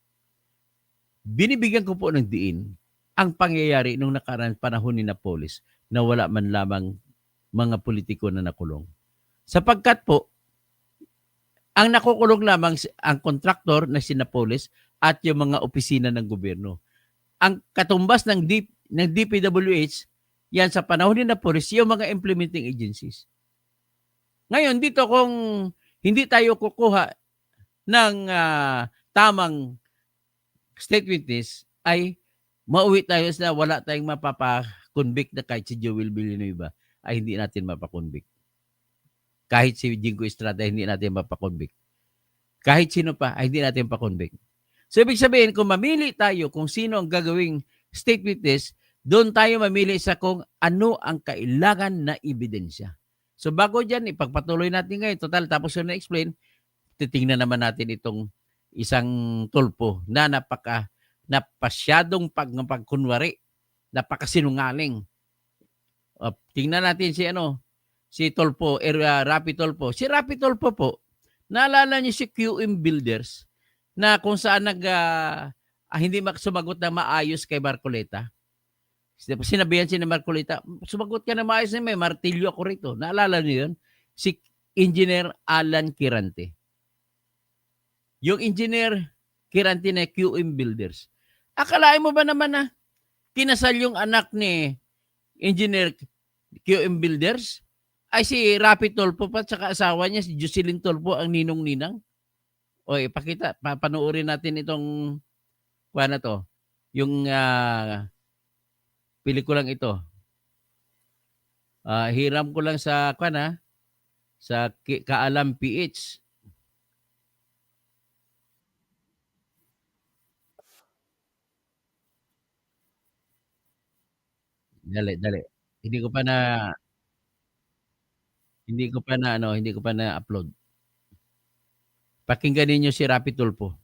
Binibigyan ko po ng diin ang pangyayari nung nakaraan panahon ni Napoles na wala man lamang mga politiko na nakulong. Sapagkat po, ang nakukulong lamang ang kontraktor na si Napoles at yung mga opisina ng gobyerno. Ang katumbas ng DPWH, yan sa panahon ni Napoles, yung mga implementing agencies. Ngayon, dito kung hindi tayo kukuha ng tamang state witness, ay mauwi tayo na wala tayong mapapakonvict na kahit si Joel Villanueva ay hindi natin mapakonvict. Kahit si Jingo Estrada, hindi natin mapakonvict. Kahit sino pa, ay hindi natin mapakonvict. So, ibig sabihin, kung mamili tayo kung sino ang gagawing state witness, doon tayo mamili sa kung ano ang kailangan na ebidensya. So, bago dyan, ipagpatuloy natin ngayon. Total, tapos yung na-explain, titingnan naman natin itong isang tulpo na napasyadong pagkunwari, napakasinungaling. Tingnan natin si Tulfo, Rapi Tulfo. Si Rapi Tulfo po, naalala niyo si QM Builders na kung saan hindi sumagot na maayos kay Marcoleta. Sinabihan si Marcoleta, sumagot ka na maayos na may martilyo ako rito. Naalala niyo yun? Si Engineer Alan Kirante. Yung Engineer Kirante na QM Builders. Akalain mo ba naman na kinasal yung anak ni Engineer QM Builders ay si Rapi Tulfo pa at saka asawa niya si Jocelyn Tulfo ang ninong-ninang? O ipakita, papanoorin natin itong yung pelikulang ito. Hiram ko lang sa sa Kaalam PH. Dali. Hindi ko pa na upload. Pakinggan niyo si Rapi Tulfo.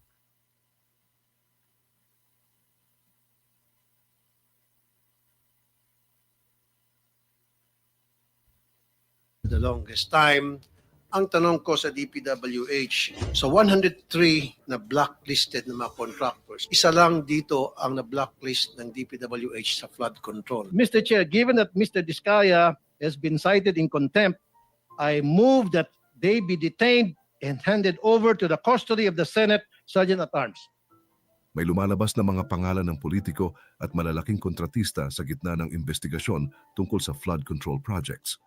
The longest time. Ang tanong ko sa DPWH, sa 103 na blacklisted na mga contractors, isa lang dito ang na-blacklist ng DPWH sa flood control. Mr. Chair, given that Mr. Diskaya has been cited in contempt, I move that they be detained and handed over to the custody of the Senate Sergeant-at-Arms. May lumalabas na mga pangalan ng politiko at malalaking kontratista sa gitna ng investigasyon tungkol sa flood control projects.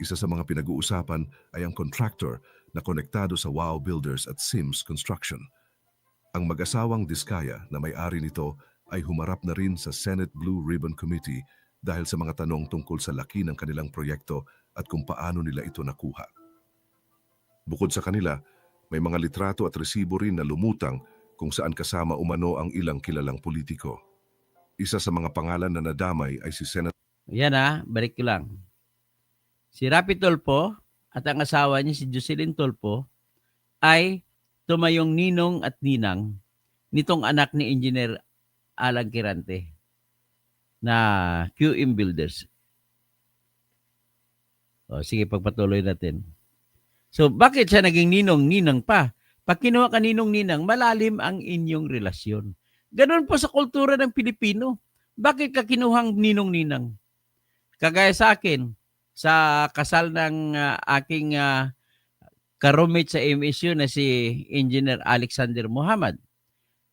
Isa sa mga pinag-uusapan ay ang contractor na konektado sa WOW Builders at Sims Construction. Ang mag-asawang Diskaya na may-ari nito ay humarap na rin sa Senate Blue Ribbon Committee dahil sa mga tanong tungkol sa laki ng kanilang proyekto at kung paano nila ito nakuha. Bukod sa kanila, may mga litrato at resibo rin na lumutang kung saan kasama umano ang ilang kilalang politiko. Isa sa mga pangalan na nadamay ay si Senator... Yan balik ko lang. Si Rapi Tulfo at ang asawa niya si Jocelyn Tulfo ay tumayong ninong at ninang nitong anak ni Engineer Alan Kirante na QM Builders. Sige, pagpatuloy natin. So, bakit siya naging ninong-ninang pa? Pag kinuha ka ninong-ninang, malalim ang inyong relasyon. Ganun po sa kultura ng Pilipino. Bakit ka kinuhang ninong-ninang? Kagaya sa akin, sa kasal ng aking ka-roommate sa MSU na si Engineer Alexander Muhammad.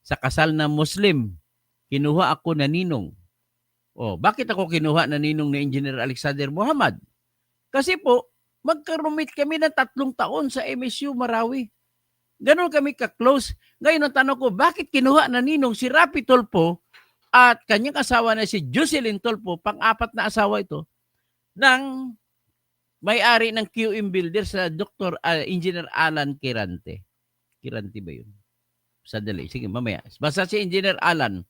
Sa kasal ng Muslim, kinuha ako na ninong. Bakit ako kinuha na ninong ni Engineer Alexander Muhammad? Kasi po, magka-roommate kami ng 3 taon sa MSU Marawi. Ganon kami ka-close. Ngayon ang tanong ko, bakit kinuha na ninong si Rapi Tulfo at kanyang asawa na si Jocelyn Tulfo, pang-4 na asawa ito, ng may-ari ng QM Builders sa Dr. Engineer Alan Kirante. Kirante ba yun? Sadali. Sige, mamaya. Basta si Engineer Alan,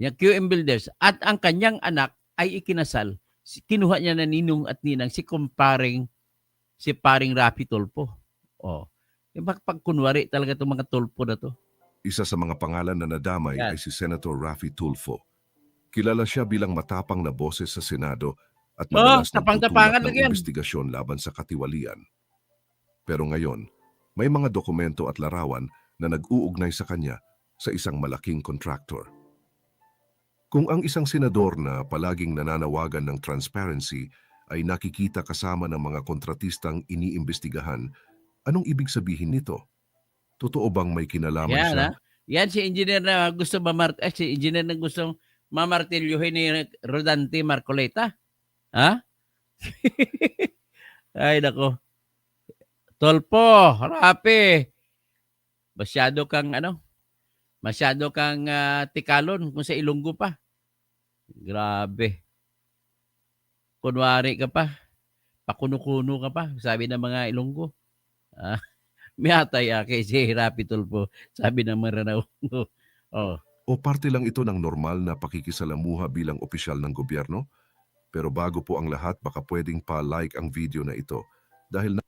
yung QM Builders, at ang kanyang anak ay ikinasal. Kinuha niya na ninong at ninang si paring Rapi Tulfo. Pagkunwari talaga itong mga Tulfo na to. Isa sa mga pangalan na nadamay ay si Senator Rafi Tulfo. Kilala siya bilang matapang na boses sa Senado at madalas nagtutulak ng investigasyon laban sa katiwalian. Pero ngayon, may mga dokumento at larawan na nag-uugnay sa kanya sa isang malaking contractor. Kung ang isang senador na palaging nananawagan ng transparency ay nakikita kasama ng mga kontratistang iniimbestigahan, anong ibig sabihin nito? Totoo bang may kinalaman siya? Yan si engineer na gusto mamartilyuhin ni Rodante Marcoleta. Ha? Ay, nako. Tulfo, Rapi. Masyado kang tikalon kung sa Ilonggo pa. Grabe. Kunwari ka pa. Pakuno-kuno ka pa. Sabi ng mga Ilonggo. May atay kay si Rapi Tulfo. Sabi ng Maranao. O parte lang ito ng normal na pakikisalamuha bilang opisyal ng gobyerno? Pero bago po ang lahat, baka pwedeng pa-like ang video na ito. Dahil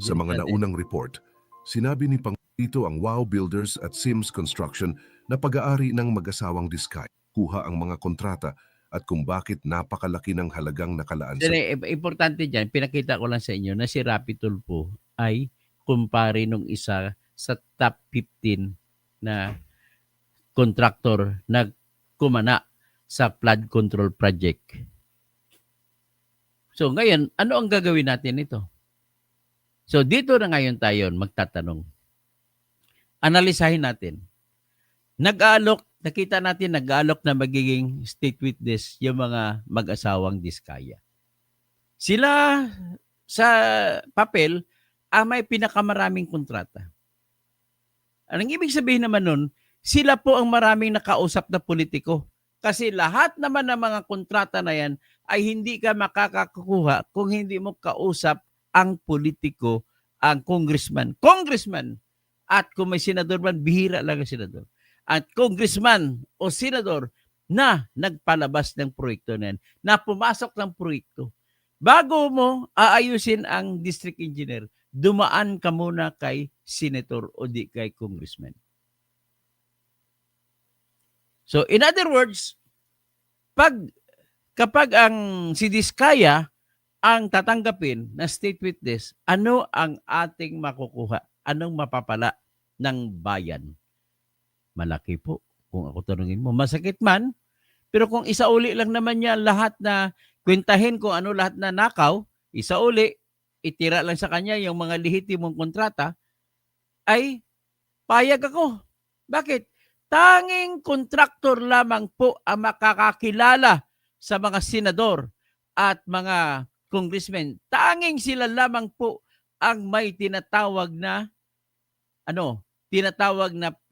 sa mga naunang report, Sinabi ni Pangulito ang Wow Builders at Sims Construction na pag-aari ng mag-asawang Diskaya kuha ang mga kontrata at kung bakit napakalaki ng halagang nakalaan sa Importante dyan, pinakita ko lang sa inyo na si Rapi Tulfo ay kumpare nung isa sa top 15 na contractor na kumana sa flood control project. So ngayon, ano ang gagawin natin nito? So dito na ngayon tayo magtatanong. Analisahin natin. Nakita natin nag-aalok na magiging state witness yung mga mag-asawang Diskaya. Sila sa papel ang may pinakamaraming kontrata. Anong ibig sabihin naman nun, sila po ang maraming nakausap na politiko. Kasi lahat naman ng mga kontrata na yan ay hindi ka makakakuha kung hindi mo kausap ang politiko, ang congressman. Congressman! At kung may senador man, bihira lang ang senador. At congressman o senador na nagpalabas ng proyekto na yan, na pumasok ng proyekto. Bago mo aayusin ang district engineer, dumaan ka muna kay senator o di kay congressman. So in other words, kapag ang si Diskaya ang tatanggapin na state witness, ano ang ating makukuha? Anong mapapala ng bayan? Malaki po. Kung ako tanungin mo, masakit man, pero kung isauli lang naman niya lahat na kwentahin kung ano lahat na nakaw, isauli, itira lang sa kanya yung mga lehitimong kontrata, ay payag ako. Bakit? Tanging kontraktor lamang po ang makakakilala sa mga senador at mga congressmen. Tanging sila lamang po ang may tinatawag na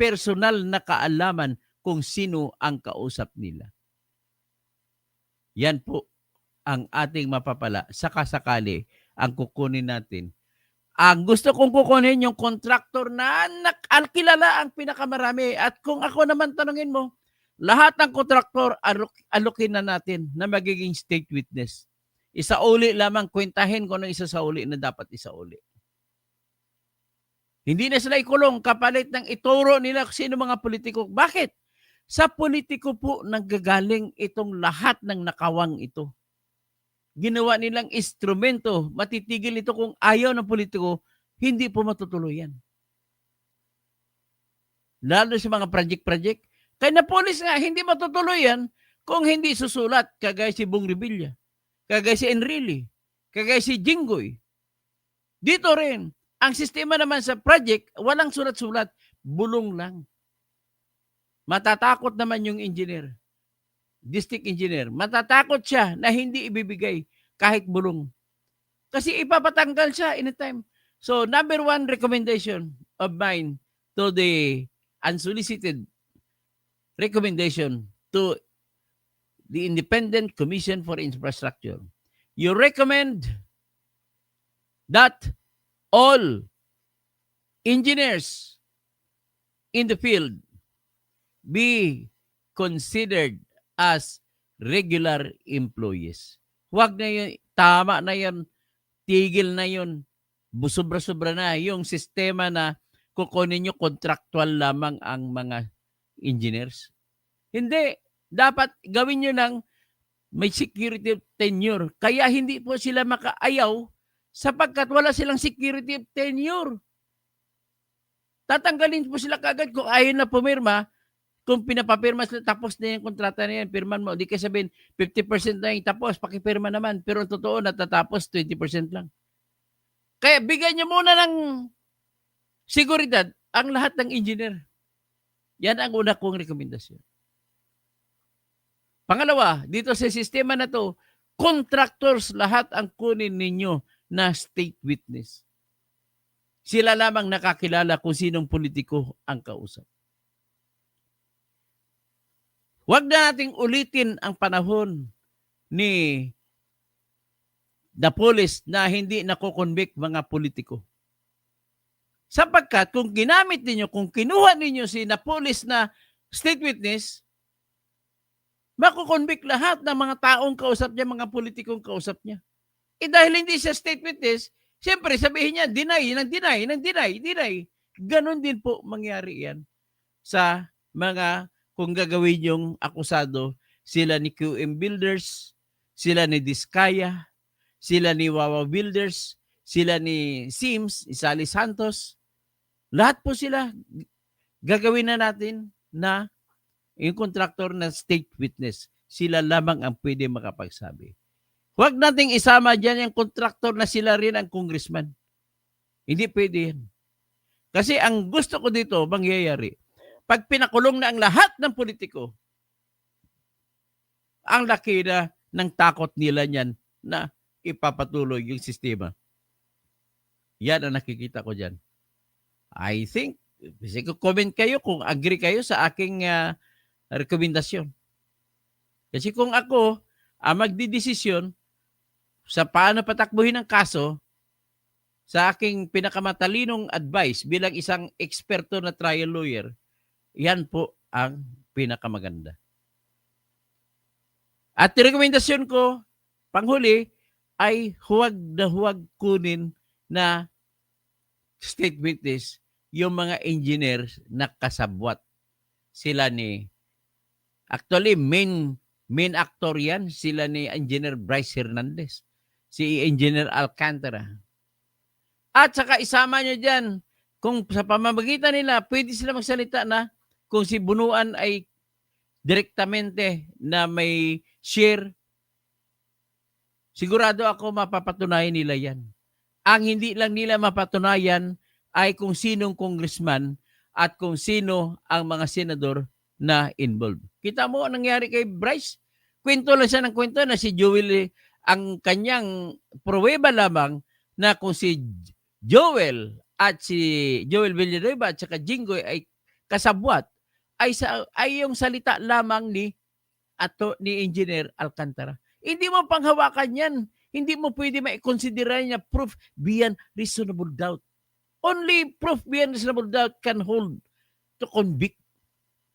personal na kaalaman kung sino ang kausap nila. Yan po ang ating mapapala. Sakasakali ang kukunin natin. Ang gusto kong kukunin yung contractor na nakakilala ang pinakamarami. At kung ako naman tanungin mo, lahat ng contractor alokin na natin na magiging state witness. Isauli lamang, kwentahin ko ng isasauli na dapat isauli. Hindi na sila ikulong kapalit ng ituro nila sino mga politiko. Bakit? Sa politiko po nanggagaling itong lahat ng nakawang ito. Ginawa nilang instrumento, matitigil ito kung ayaw ng politiko, hindi po matutuloy yan. Lalo sa mga project-project. Kaya na police nga, hindi matutuloy yan kung hindi susulat, kagaya si Bong Revilla, kagaya si Enrile, kagaya si Jinggoy. Dito rin, ang sistema naman sa project, walang sulat-sulat, bulong lang. Matatakot naman yung engineer. District engineer, matatakot siya na hindi ibibigay kahit bulong. Kasi ipapatanggal siya anytime. So, number one recommendation of mine to the unsolicited recommendation to the Independent Commission for Infrastructure. You recommend that all engineers in the field be considered as regular employees. Huwag na yun, tama na yun, tigil na yun, sobra-sobra na yung sistema na kukunin nyo contractual lamang ang mga engineers. Hindi, dapat gawin nyo ng may security tenure. Kaya hindi po sila makaayaw sapagkat wala silang security tenure. Tatanggalin po sila kagad kung ayaw na pumirma. Kung pinapapirma sila, tapos na yung kontrata na yan, pirman mo. Di kayo sabihin, 50% na yung tapos, pakipirma naman. Pero totoo, natatapos, 20% lang. Kaya bigyan nyo muna ng seguridad ang lahat ng engineer. Yan ang una kong rekomendasyon. Pangalawa, dito sa sistema na to, contractors lahat ang kunin ninyo na state witness. Sila lamang nakakilala kung sinong politiko ang kausap. Huwag na nating ulitin ang panahon ni Napoles na hindi nakukonvict mga politiko. Sapagkat kung ginamit ninyo, kung kinuha ninyo si Napoles na state witness, makukonvict lahat ng mga taong kausap niya, mga politikong kausap niya. Dahil hindi siya state witness, Siyempre, sabihin niya, deny. Ganon din po mangyari yan sa mga, kung gagawin yung akusado, sila ni QM Builders, sila ni Diskaya, sila ni Wawa Builders, sila ni Sims, Isali Santos, lahat po sila gagawin na natin na yung kontraktor na state witness. Sila lamang ang pwede makapagsabi. Huwag nating isama dyan yung kontraktor na sila rin ang congressman. Hindi pwede yan. Kasi ang gusto ko dito, mangyayari, pag pinakulong na ang lahat ng politiko, ang laki na ng takot nila niyan na ipapatuloy yung sistema. Yan ang nakikita ko dyan. I think, kasi comment kayo kung agree kayo sa aking rekomendasyon. Kasi kung ako ang magdidesisyon sa paano patakbuhin ang kaso, sa aking pinakamatalinong advice bilang isang eksperto na trial lawyer, yan po ang pinakamaganda. At rekomendasyon ko, panghuli, ay huwag na huwag kunin na state witness yung mga engineer na kasabwat. Sila ni, actually, main actor yan, sila ni Engineer Bryce Hernandez, si Engineer Alcantara. At saka isama nyo dyan, kung sa pamamagitan nila, pwede sila magsalita na kung si Bunuan ay direktamente na may share, sigurado ako mapapatunayan nila yan. Ang hindi lang nila mapatunayan ay kung sinong congressman at kung sino ang mga senador na involved. Kita mo ang nangyari kay Bryce? Kwento lang siya ng kwento na si Joel, ang kanyang pruweba lamang na kung si Joel at si Joel Villanueva at saka Jinggoy ay kasabwat, ay yung salita lamang ni Engineer Alcantara. Hindi mo panghawakan yan. Hindi mo pwede maikonsidera niya proof beyond reasonable doubt. Only proof beyond reasonable doubt can hold to convict.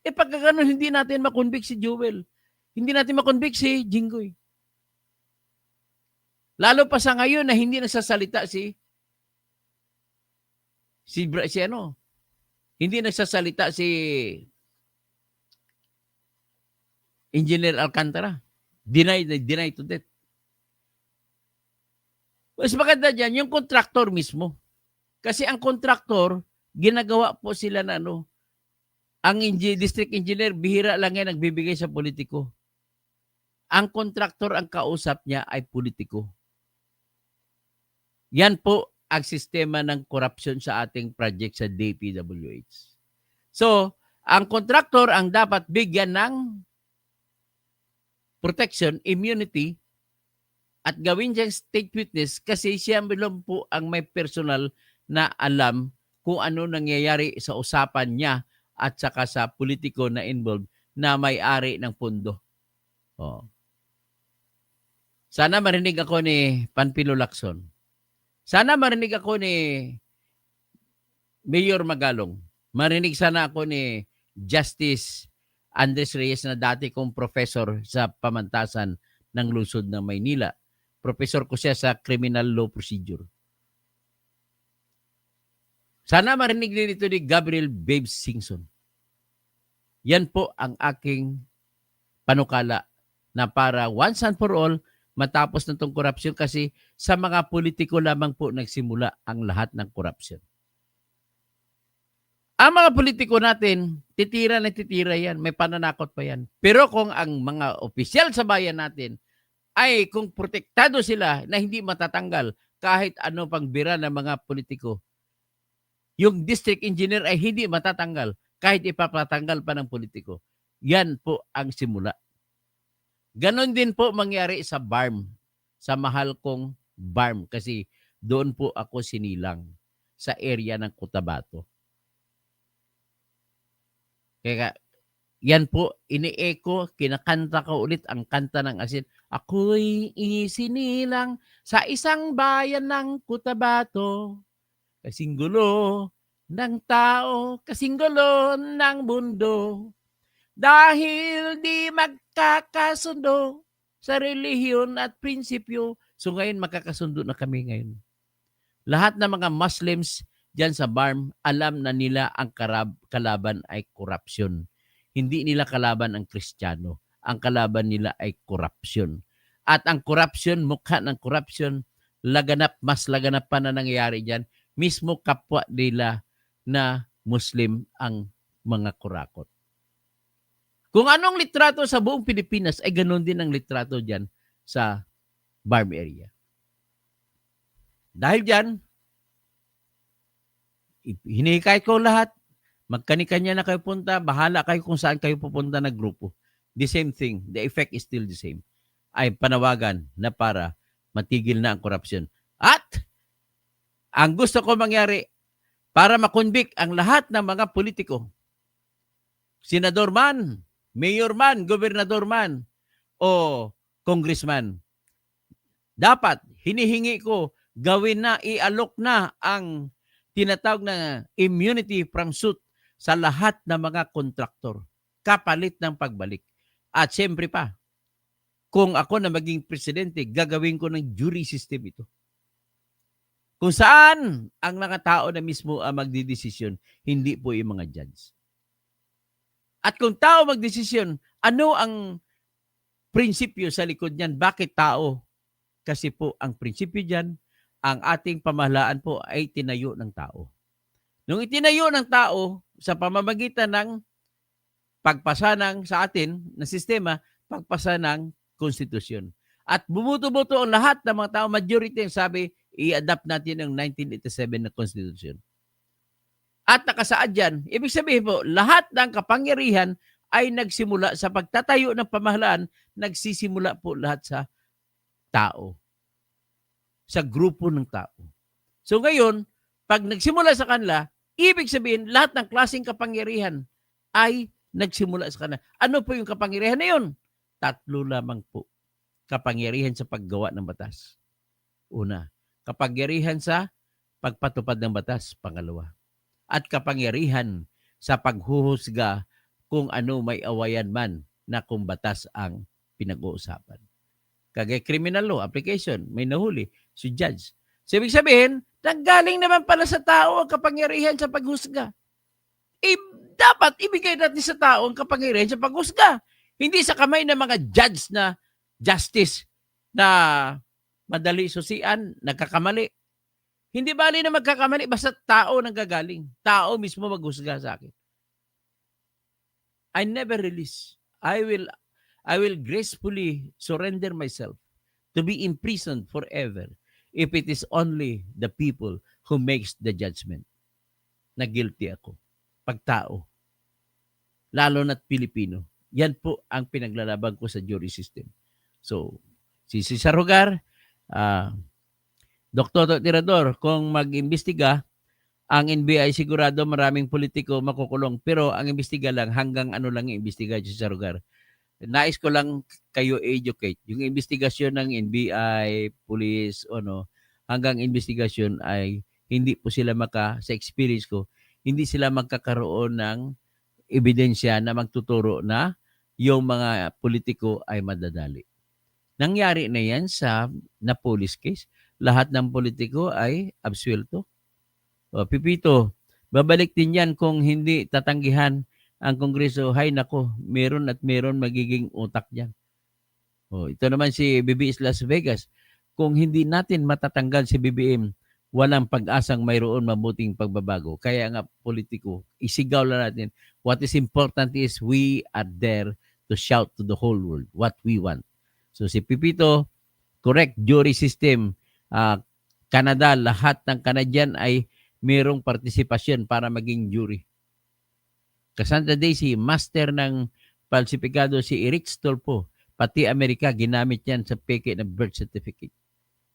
Pag gano'n, hindi natin makonvict si Joel. Hindi natin makonvict si Jinggoy. Lalo pa sa ngayon na hindi nagsasalita hindi nagsasalita si Engineer Alcantara. Deny to death. Mas maganda dyan, yung kontraktor mismo. Kasi ang kontraktor, ginagawa po sila na ang district engineer, bihira lang yan nagbibigay sa politiko. Ang kontraktor, ang kausap niya ay politiko. Yan po ang sistema ng corruption sa ating project sa DPWH. So, ang kontraktor ang dapat bigyan ng protection, immunity, at gawin siyang state witness kasi siya lang po ang may personal na alam kung ano nangyayari sa usapan niya at saka sa politiko na involved na may-ari ng pundo. Oh. Sana marinig ako ni Panfilo Lacson. Sana marinig ako ni Mayor Magalong. Marinig sana ako ni Justice Andres Reyes na dati kong professor sa pamantasan ng lungsod ng Maynila. Professor ko siya sa Criminal Law Procedure. Sana marinig din ito ni Gabriel Babes Singson. Yan po ang aking panukala na para once and for all matapos na itong korupsyon kasi sa mga politiko lamang po nagsimula ang lahat ng korupsyon. Ang mga politiko natin, titira na titira yan. May pananakot pa yan. Pero kung ang mga opisyal sa bayan natin ay kung protektado sila na hindi matatanggal kahit ano pang bira ng mga politiko, yung district engineer ay hindi matatanggal kahit ipapatanggal pa ng politiko. Yan po ang simula. Ganon din po mangyari sa BARM, sa mahal kong BARM kasi doon po ako sinilang sa area ng Cotabato. Kaya yan po, ini-echo, kinakanta ko ulit ang kanta ng asin. Ako'y isinilang sa isang bayan ng Cotabato. Kasing gulo ng tao, kasing gulo ng mundo. Dahil di magkakasundo sa relihiyon at prinsipyo. So ngayon, makakasundo na kami ngayon. Lahat ng mga Muslims dyan sa BARM, alam na nila ang kalaban ay korupsyon. Hindi nila kalaban ang Kristiyano. Ang kalaban nila ay korupsyon. At ang korupsyon, mukha ng korupsyon, mas laganap pa na nangyayari dyan. Mismo kapwa nila na Muslim ang mga kurakot. Kung anong litrato sa buong Pilipinas, ay ganoon din ang litrato dyan sa BARM area. Dahil dyan, hinihikayat ko lahat, magkani-kanya na kayo punta, bahala kayo kung saan kayo pupunta na grupo. The same thing, the effect is still the same. Ay panawagan na para matigil na ang korupsyon. At ang gusto ko mangyari, para makonvict ang lahat ng mga politiko, senador man, mayor man, gobernador man, o congressman, dapat hinihingi ko gawin na, ialok na ang tinatawag na immunity from suit sa lahat ng mga kontraktor, kapalit ng pagbalik. At siyempre pa, kung ako na maging presidente, gagawin ko ng jury system ito. Kung saan ang mga tao na mismo ang magdidesisyon, hindi po yung mga judge. At kung tao magdesisyon, ano ang prinsipyo sa likod niyan? Bakit tao? Kasi po ang prinsipyo diyan, ang ating pamahalaan po ay tinayo ng tao. Nung itinayo ng tao sa pamamagitan ng pagpasa ng sa atin na sistema, pagpasa ng konstitusyon. At bumuto-buto ang lahat ng mga tao, majority ang sabi, i-adapt natin ang 1987 na konstitusyon. At nakasaad dyan, ibig sabihin po, lahat ng kapangyarihan ay nagsimula sa pagtatayo ng pamahalaan, nagsisimula po lahat sa tao. Sa grupo ng tao. So ngayon, pag nagsimula sa kanila, ibig sabihin, lahat ng klaseng kapangyarihan ay nagsimula sa kanila. Ano po yung kapangyarihan na yun? 3 lamang po. Kapangyarihan sa paggawa ng batas. Una, kapangyarihan sa pagpatupad ng batas. Pangalawa. At kapangyarihan sa paghuhusga kung ano may awayan man na kung batas ang pinag-uusapan. Kagaya criminal law application, may nahuli si judge. So, ibig sabihin, nanggaling naman pala sa tao ang kapangyarihan sa paghusga. Dapat ibigay natin sa tao ang kapangyarihan sa paghusga. Hindi sa kamay ng mga judge na justice na madali susian, nagkakamali. Hindi bali na magkakamali, basta tao nang gagaling. Tao mismo maghusga sa akin. I never release. I will gracefully surrender myself to be imprisoned forever if it is only the people who makes the judgment na guilty ako. Pagtao. Lalo na't Pilipino. Yan po ang pinaglalaban ko sa jury system. So, si Cesar Hogar, Dr. Tirador, kung mag-imbestiga, ang NBI sigurado maraming politiko makukulong. Pero ang imbestiga lang, hanggang ano lang imbestiga, Cesar Hogar. Nais ko lang kayo educate. Yung investigasyon ng NBI, police, hanggang investigasyon ay hindi po sila sa experience ko, hindi sila magkakaroon ng ebidensya na magtuturo na yung mga politiko ay madadali. Nangyari na yan na police case. Lahat ng politiko ay absuelto. Pipito, babalik din yan kung hindi tatanggihan ang Kongreso. Hay nako, meron at meron magiging utak dyan. Ito naman si BBS Las Vegas. Kung hindi natin matatanggal si BBM, walang pag-asang mayroon mabuting pagbabago. Kaya nga politiko, isigaw lang natin. What is important is we are there to shout to the whole world what we want. So si Pipito, correct, jury system. Canada, lahat ng Canadian ay mayroong partisipasyon para maging jury. Cassandra Daisy, master ng falsifikado si Eric Stolpo. Pati Amerika, ginamit yan sa peke na birth certificate.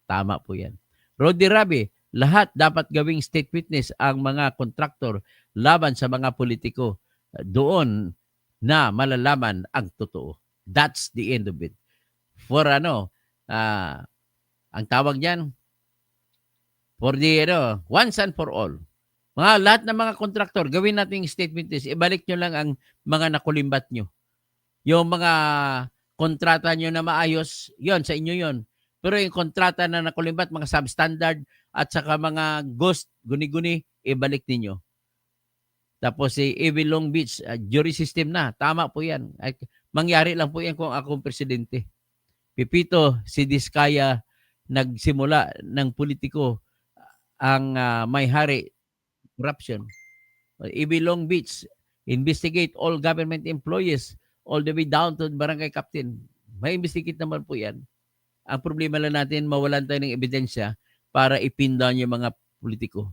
Tama po yan. Rodi Rabi, lahat dapat gawing state witness ang mga kontraktor laban sa mga politiko. Doon na malalaman ang totoo. That's the end of it. For ang tawag diyan, for the once and for all. Lahat ng mga kontraktor, gawin natin state witness. Ibalik nyo lang ang mga nakulimbat nyo. Yung mga kontrata nyo na maayos, yon sa inyo yon. Pero yung kontrata na nakulimbat, mga substandard at saka mga ghost, guni-guni, ibalik ninyo. Tapos si Evil Long Beach, jury system na. Tama po yan. Ay, mangyari lang po yan kung akong presidente. Pipito, si Diskaya, nagsimula ng politiko ang may hari, corruption. Evil Long Beach, investigate all government employees all the way down to barangay captain. May investigate naman po yan. Ang problema lang natin, mawalan tayo ng ebidensya para ipindown yung mga politiko.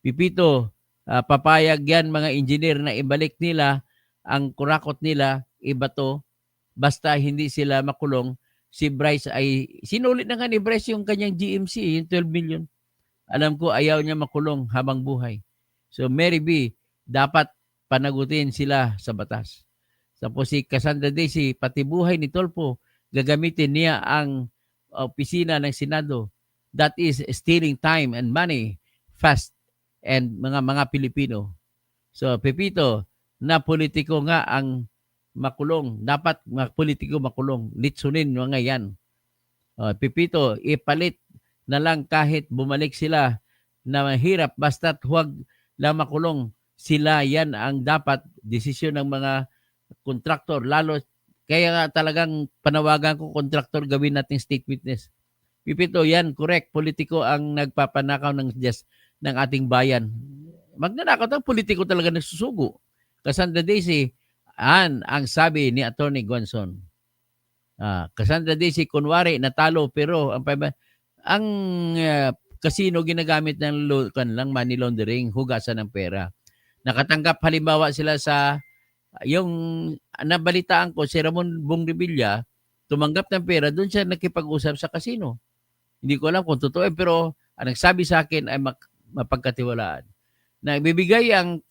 Pipito, papayag yan mga engineer na ibalik nila ang kurakot nila, ibato, basta hindi sila makulong. Si Bryce ay, sinulit na nga ni Bryce yung kanyang GMC, yung 12 million. Alam ko ayaw niya makulong habang buhay. So Mary B, dapat panagutin sila sa batas. Tapos si Cassandra Daisy, pati buhay ni Tolpo, gagamitin niya ang opisina ng Senado. That is stealing time and money fast and mga Pilipino. So Pepito, na politiko nga ang makulong. Dapat mga politiko makulong. Litsunin mga yan. Pepito, ipalit na lang kahit bumalik sila na mahirap basta't huwag lang makulong. Sila yan ang dapat desisyon ng mga kontraktor. Lalo, kaya nga talagang panawagan ko kontraktor gawin nating state witness. Pipito, yan, correct. Politiko ang nagpapanakaw ng ating bayan. Magnanakaw ng politiko talaga nagsusugo. Cassandra Daisy, ang sabi ni Attorney Gonson. Cassandra Daisy, kunwari, natalo, pero ang casino ginagamit ng money laundering, hugasan ng pera. Nakatanggap halimbawa sila sa, yung nabalitaan ko, si Ramon Bong Revilla, tumanggap ng pera, doon siya nakipag-usap sa casino. Hindi ko alam kung totoo, pero ang nagsabi sa akin ay mapagkatiwalaan. Na ibibigay ang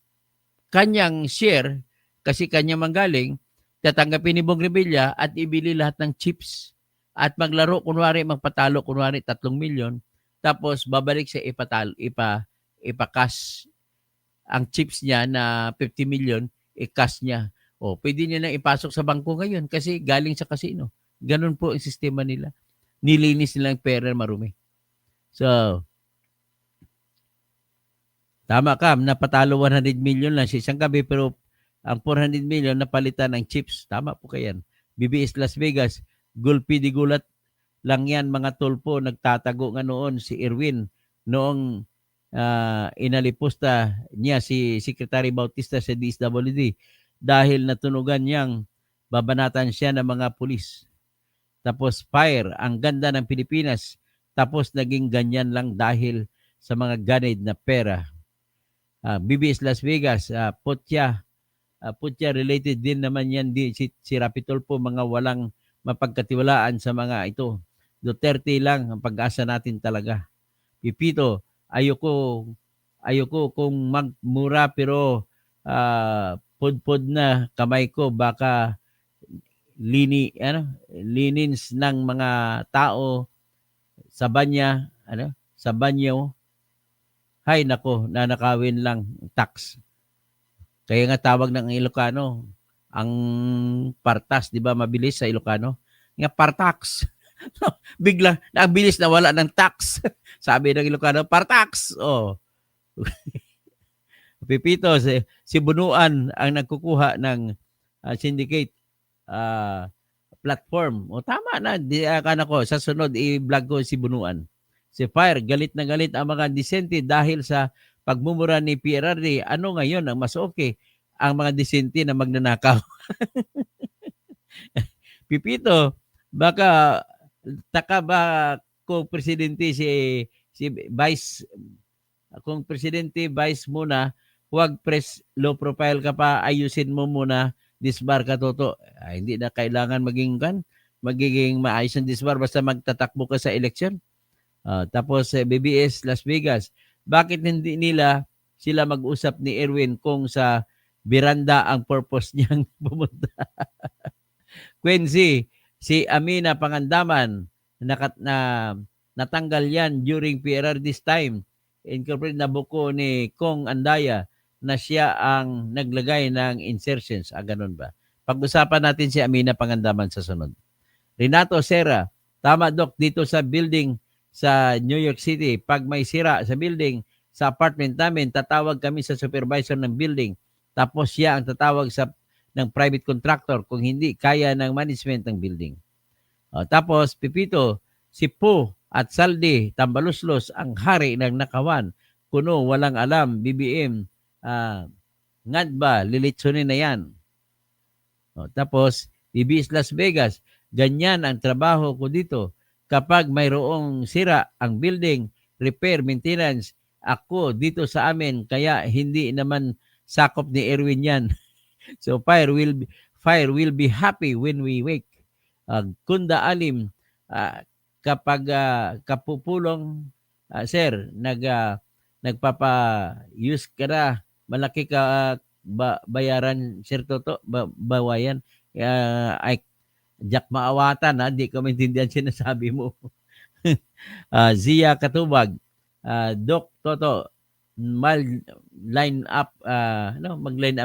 kanyang share, kasi kanya manggaling, tatanggapin ni Bong Revilla at ibili lahat ng chips. At maglaro, kunwari, magpatalo, kunwari, 3 milyon. Tapos, babalik siya ipa-cash ang chips niya na 50 million, i-cash niya. O, pwede niya na ipasok sa bangko ngayon kasi galing sa casino. Ganun po ang sistema nila. Nilinis nila ang pera marumi. So, tama ka, napatalo 100 million lang sa isang gabi, pero ang 400 million napalitan ng chips. Tama po kayan. BBS Las Vegas, gulpi di gulat lang yan mga tulpo. Nagtatago nga noon si Erwin noong inalipusta niya si Secretary Bautista sa DSWD dahil natunugan niyang babanatan siya ng mga pulis. Tapos fire, ang ganda ng Pilipinas. Tapos naging ganyan lang dahil sa mga ganid na pera. BBS Las Vegas, Putya related din naman yan si Rapi Tulfo, mga walang mapagkatiwalaan sa mga ito. Duterte lang ang pag-asa natin talaga. Pipito, ayoko kung magmura pero pudpud na kamay ko, baka linins ng mga tao sa banyo. Hay nako, nanakawin lang tax. Kaya nga tawag ng Ilocano, ang partas, di ba mabilis sa Ilocano? Nga partax. Biglang, ang bilis na wala ng tax. Sabi ng Ilocano, partax. Oh. Pipito, si Bunuan ang nagkukuha ng syndicate platform. O tama na, ko, sa sunod i-vlog ko si Bunuan. Si Fire, galit na galit ang mga disente dahil sa pagmumura ni PRRD. Ano ngayon ang mas okay? Ang mga disente na magnanakaw. Pipito, baka taka ba kung presidente si Vice, kung presidente Vice muna, huwag low profile ka pa, ayusin mo muna, disbar ka toto. Hindi na kailangan magiging maayos ang disbar basta magtatakbo ka sa eleksyon. Tapos BBS Las Vegas, bakit hindi nila sila mag-usap ni Erwin kung sa Miranda ang purpose niyang pumunta? Quincy, si Amina Pangandaman, natanggal yan during PRRD's time. Incorporate na buko ni Kong Andaya na siya ang naglagay ng insertions. Ganun ba? Pag-usapan natin si Amina Pangandaman sa sunod. Renato Serra, tama Doc, dito sa building sa New York City, pag may sira sa building, sa apartment namin, tatawag kami sa supervisor ng building. Tapos siya ang tatawag ng private contractor kung hindi kaya ng management ng building. Tapos, Pipito, si Po at Saldi, Tambaluslos, ang hari ng nakawan. Kuno, walang alam, BBM, ngadba, lilitsunin na yan. Tapos, BBS Las Vegas, ganyan ang trabaho ko dito. Kapag mayroong sira ang building, repair, maintenance, ako dito sa amin, kaya hindi naman sakop ni Erwin yan. So fire will be happy when we wake. Kunda Alim, kapag kapupulong, sir, nagpapa-use ka na, malaki ka bayaran, sir Toto, bawayan. Ay, Jack Maawatan, di ko maintindihan sinasabi mo. Zia Katubag, Doc Toto, mag-line up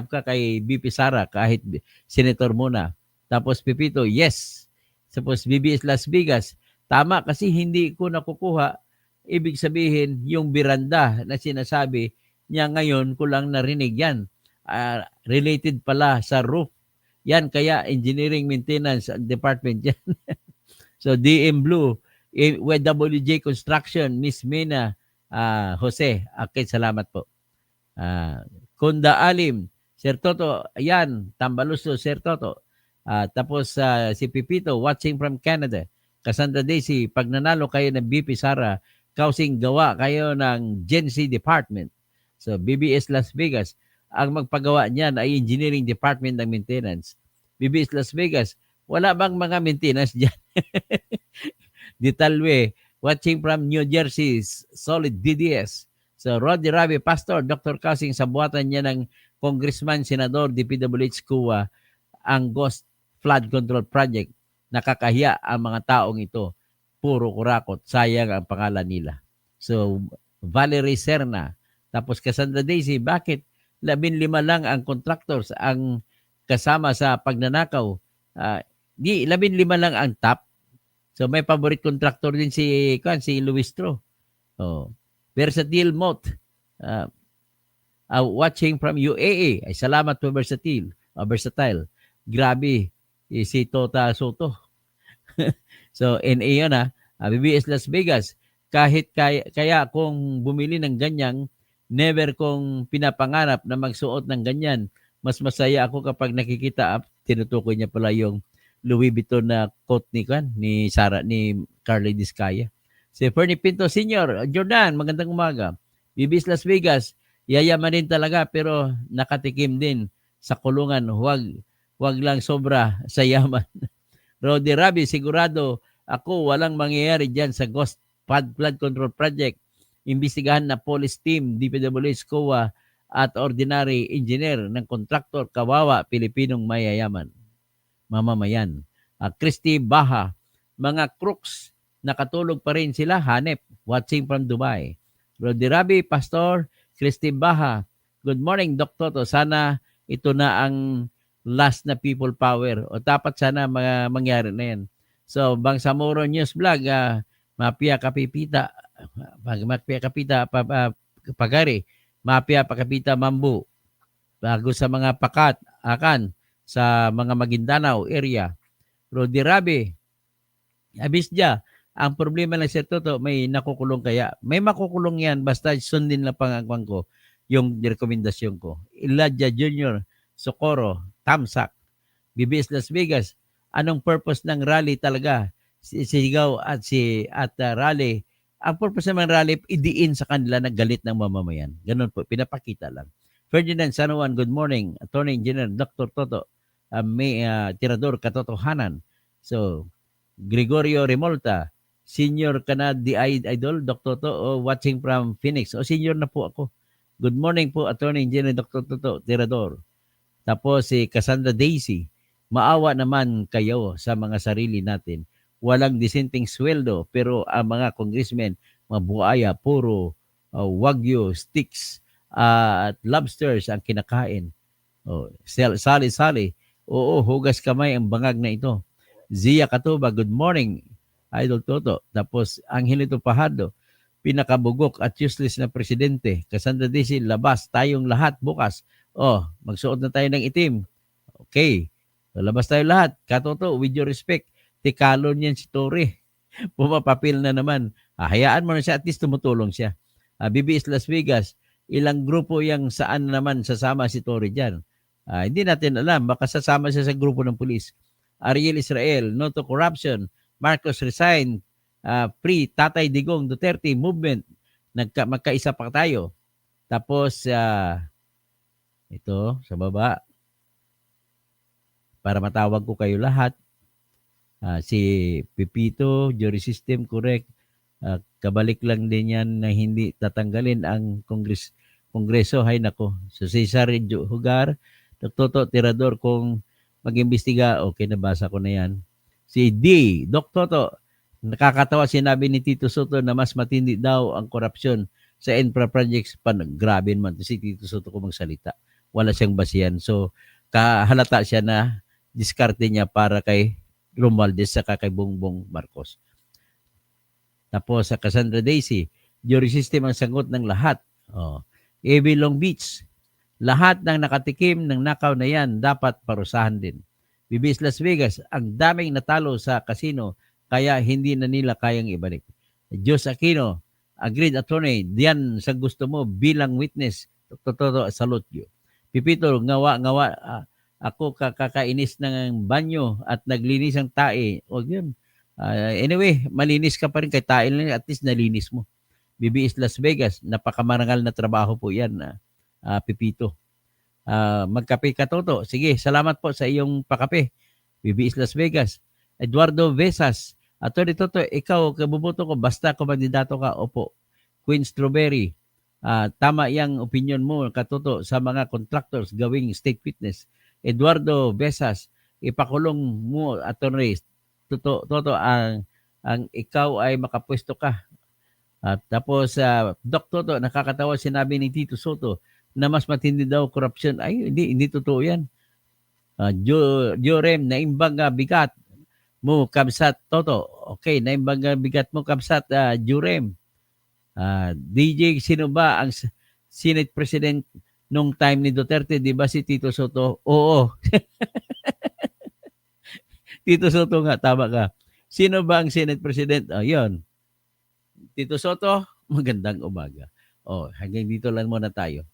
ka kay BP Sara kahit senator muna. Tapos Pipito, yes. Tapos BBS Las Vegas, tama kasi hindi ko nakukuha. Ibig sabihin, yung biranda na sinasabi niya ngayon ko lang narinig yan. Related pala sa roof. Yan kaya engineering maintenance department yan. So DM Blue, WJ Construction, Miss Mena, Jose, okay, salamat po. Kunda Alim, Sir Toto, ayan, Tambaluso, Sir Toto. Tapos si Pipito, watching from Canada. Cassandra Daisy, pag nanalo kayo ng BP Sara, kausing gawa kayo ng Gen Z Department. So BBS Las Vegas, ang magpagawa niyan ay Engineering Department ng Maintenance. BBS Las Vegas, wala bang mga maintenance dyan? Ditalwe, watching from New Jersey, Solid DDS. So Roddy Rabi, Pastor, Dr. Kasing, sa buhatan niya ng Congressman, Senador, DPWH Kuwa, ang Ghost Flood Control Project. Nakakahiya ang mga taong ito. Puro kurakot. Sayang ang pangalan nila. So, Valerie Serna. Tapos Cassandra Daisy, bakit 15 lang ang contractors ang kasama sa pagnanakaw? Di 15 lang ang top. So may favorite contractor din si Luis Tro. Versatile Mot. Watching from UAE. Ay salamat po Versatile. Versatile. Grabe. Si Tota Soto. So NA yun BBS Las Vegas. Kahit kaya kung bumili ng ganyang, never kong pinapangarap na magsuot ng ganyan. Mas masaya ako kapag nakikita tinutukoy niya pala yung Louis Vuitton na coat ni Carly Discaya. Si Fernie Pinto Sr., Jordan, magandang umaga. BBS Las Vegas, yayamanin talaga pero nakatikim din sa kulungan. Huwag lang sobra sa yaman. Roddy Rabi, sigurado ako walang mangyayari dyan sa Ghost Flood Control Project. Imbestigahan na police team, DPWH, COA at ordinary engineer ng kontraktor, kawawa, Pilipinong mamamayan. Christy Baha, mga crooks, nakatulog pa rin sila, hanep, watching from Dubai. Roddy Rabi, Pastor, Christy Baha, good morning, Dr. Toto. Sana ito na ang last na people power o dapat sana mangyari na yan. So, Bangsamoro News Vlog, Mapia Kapipita, Pagari, Mapia Pakapita Mambu, bago sa mga pakat, akan, sa mga Maguindanao area. Roddy Rabi, Abisja, ang problema lang Sir Toto, may nakukulong kaya. May makukulong yan, basta sundin lang pangangkwan ko yung rekomendasyon ko. Elijah Jr., Socorro, Tamsak, BBS Las Vegas, anong purpose ng rally talaga? Sigaw at rally. Ang purpose ng rally, idiin sa kanila na galit ng mamamayan. Ganun po, pinapakita lang. Ferdinand San Juan, good morning. Attorney Engineer Dr. Toto, may tirador katotohanan. So, Gregorio Remolta, senior ka na idol, Dr. Toto, watching from Phoenix. Senior na po ako. Good morning po, Attorney Engineer Dr. Toto, tirador. Tapos si Cassandra Daisy, maawa naman kayo sa mga sarili natin. Walang disenteng sweldo, pero ang mga congressmen, mabuaya, puro wagyu, sticks, at lobsters ang kinakain. Sali-sali. Oo, hugas kamay ang bangag na ito. Zia Katuba, good morning. Idol Toto. Tapos Angelito Fajardo, pinakabugok at useless na presidente. Cassandra Dizzy, labas tayong lahat bukas. Oh, magsuot na tayo ng itim. Okay. So, labas tayo lahat. Katoto, with your respect, tikalon yan si Torre. Pumapapil na naman. Hayaan mo na siya, at least tumutulong siya. BBS Las Vegas, ilang grupo yung saan naman sasama si Torre dyan. Hindi natin alam, baka sasama siya sa grupo ng pulis. Ariel Israel, no to corruption, Marcos resign, free, Tatay Digong, Duterte, movement, magkaisa pa tayo. Tapos, ito, sa baba, para matawag ko kayo lahat, si Pipito, jury system, correct. Kabalik lang din yan na hindi tatanggalin ang kongreso. Hay nako. So Cesar Hugar, Toto Tirador, kung mag-imbestiga, okay, nabasa ko na yan. Si D, Doc Toto, nakakatawa sinabi ni Tito Soto na mas matindi daw ang korupsyon sa infra projects. Grabe naman si Tito Soto kung magsalita. Wala siyang basihan. So, kahalata siya na diskarte niya para kay Romualdez sa kay Bongbong Marcos. Tapos sa Cassandra Daisy, jury system ang sagot ng lahat. AB Long Beach, lahat ng nakatikim ng nakaw na yan dapat parusahan din. BBS Las Vegas, ang daming natalo sa casino kaya hindi na nila kayang ibalik. Diyos Aquino, agreed attorney, diyan sa gusto mo bilang witness. Totoo, salute you. Pipito, ngawa, ako kakainis ng banyo at naglinis ang tae. O yun. Anyway, malinis ka pa rin kay tae lang, at least nalinis mo. BBS Las Vegas, napakamarangal na trabaho po yan, Pipito. Magkape ka, Toto. Sige, salamat po sa iyong pakape. BBS Las Vegas. Eduardo Vesas, Atty. Toto, ikaw, kabubuto ko, basta kumandidato ka, opo. Queen Strawberry, tama yung opinion mo, Katoto, sa mga contractors gawing state witness. Eduardo Vesas, ipakulong mo, Atty. Toto, ang ikaw ay makapwesto ka. Tapos, Doc Toto, nakakatawa sinabi ni Tito Soto na mas matindi daw korupsyon. Ay, hindi totoo yan. Jorem, naimbang bigat mo, Kabsat Toto. Okay, naimbang bigat mo, Kabsat Jorem. DJ, sino ba ang Senate President nung time ni Duterte? Di ba si Tito Soto? Oo. Tito Soto nga, tama ka. Sino ba ang Senate President? Yun. Tito Soto, magandang umaga. Hanggang dito lang muna tayo.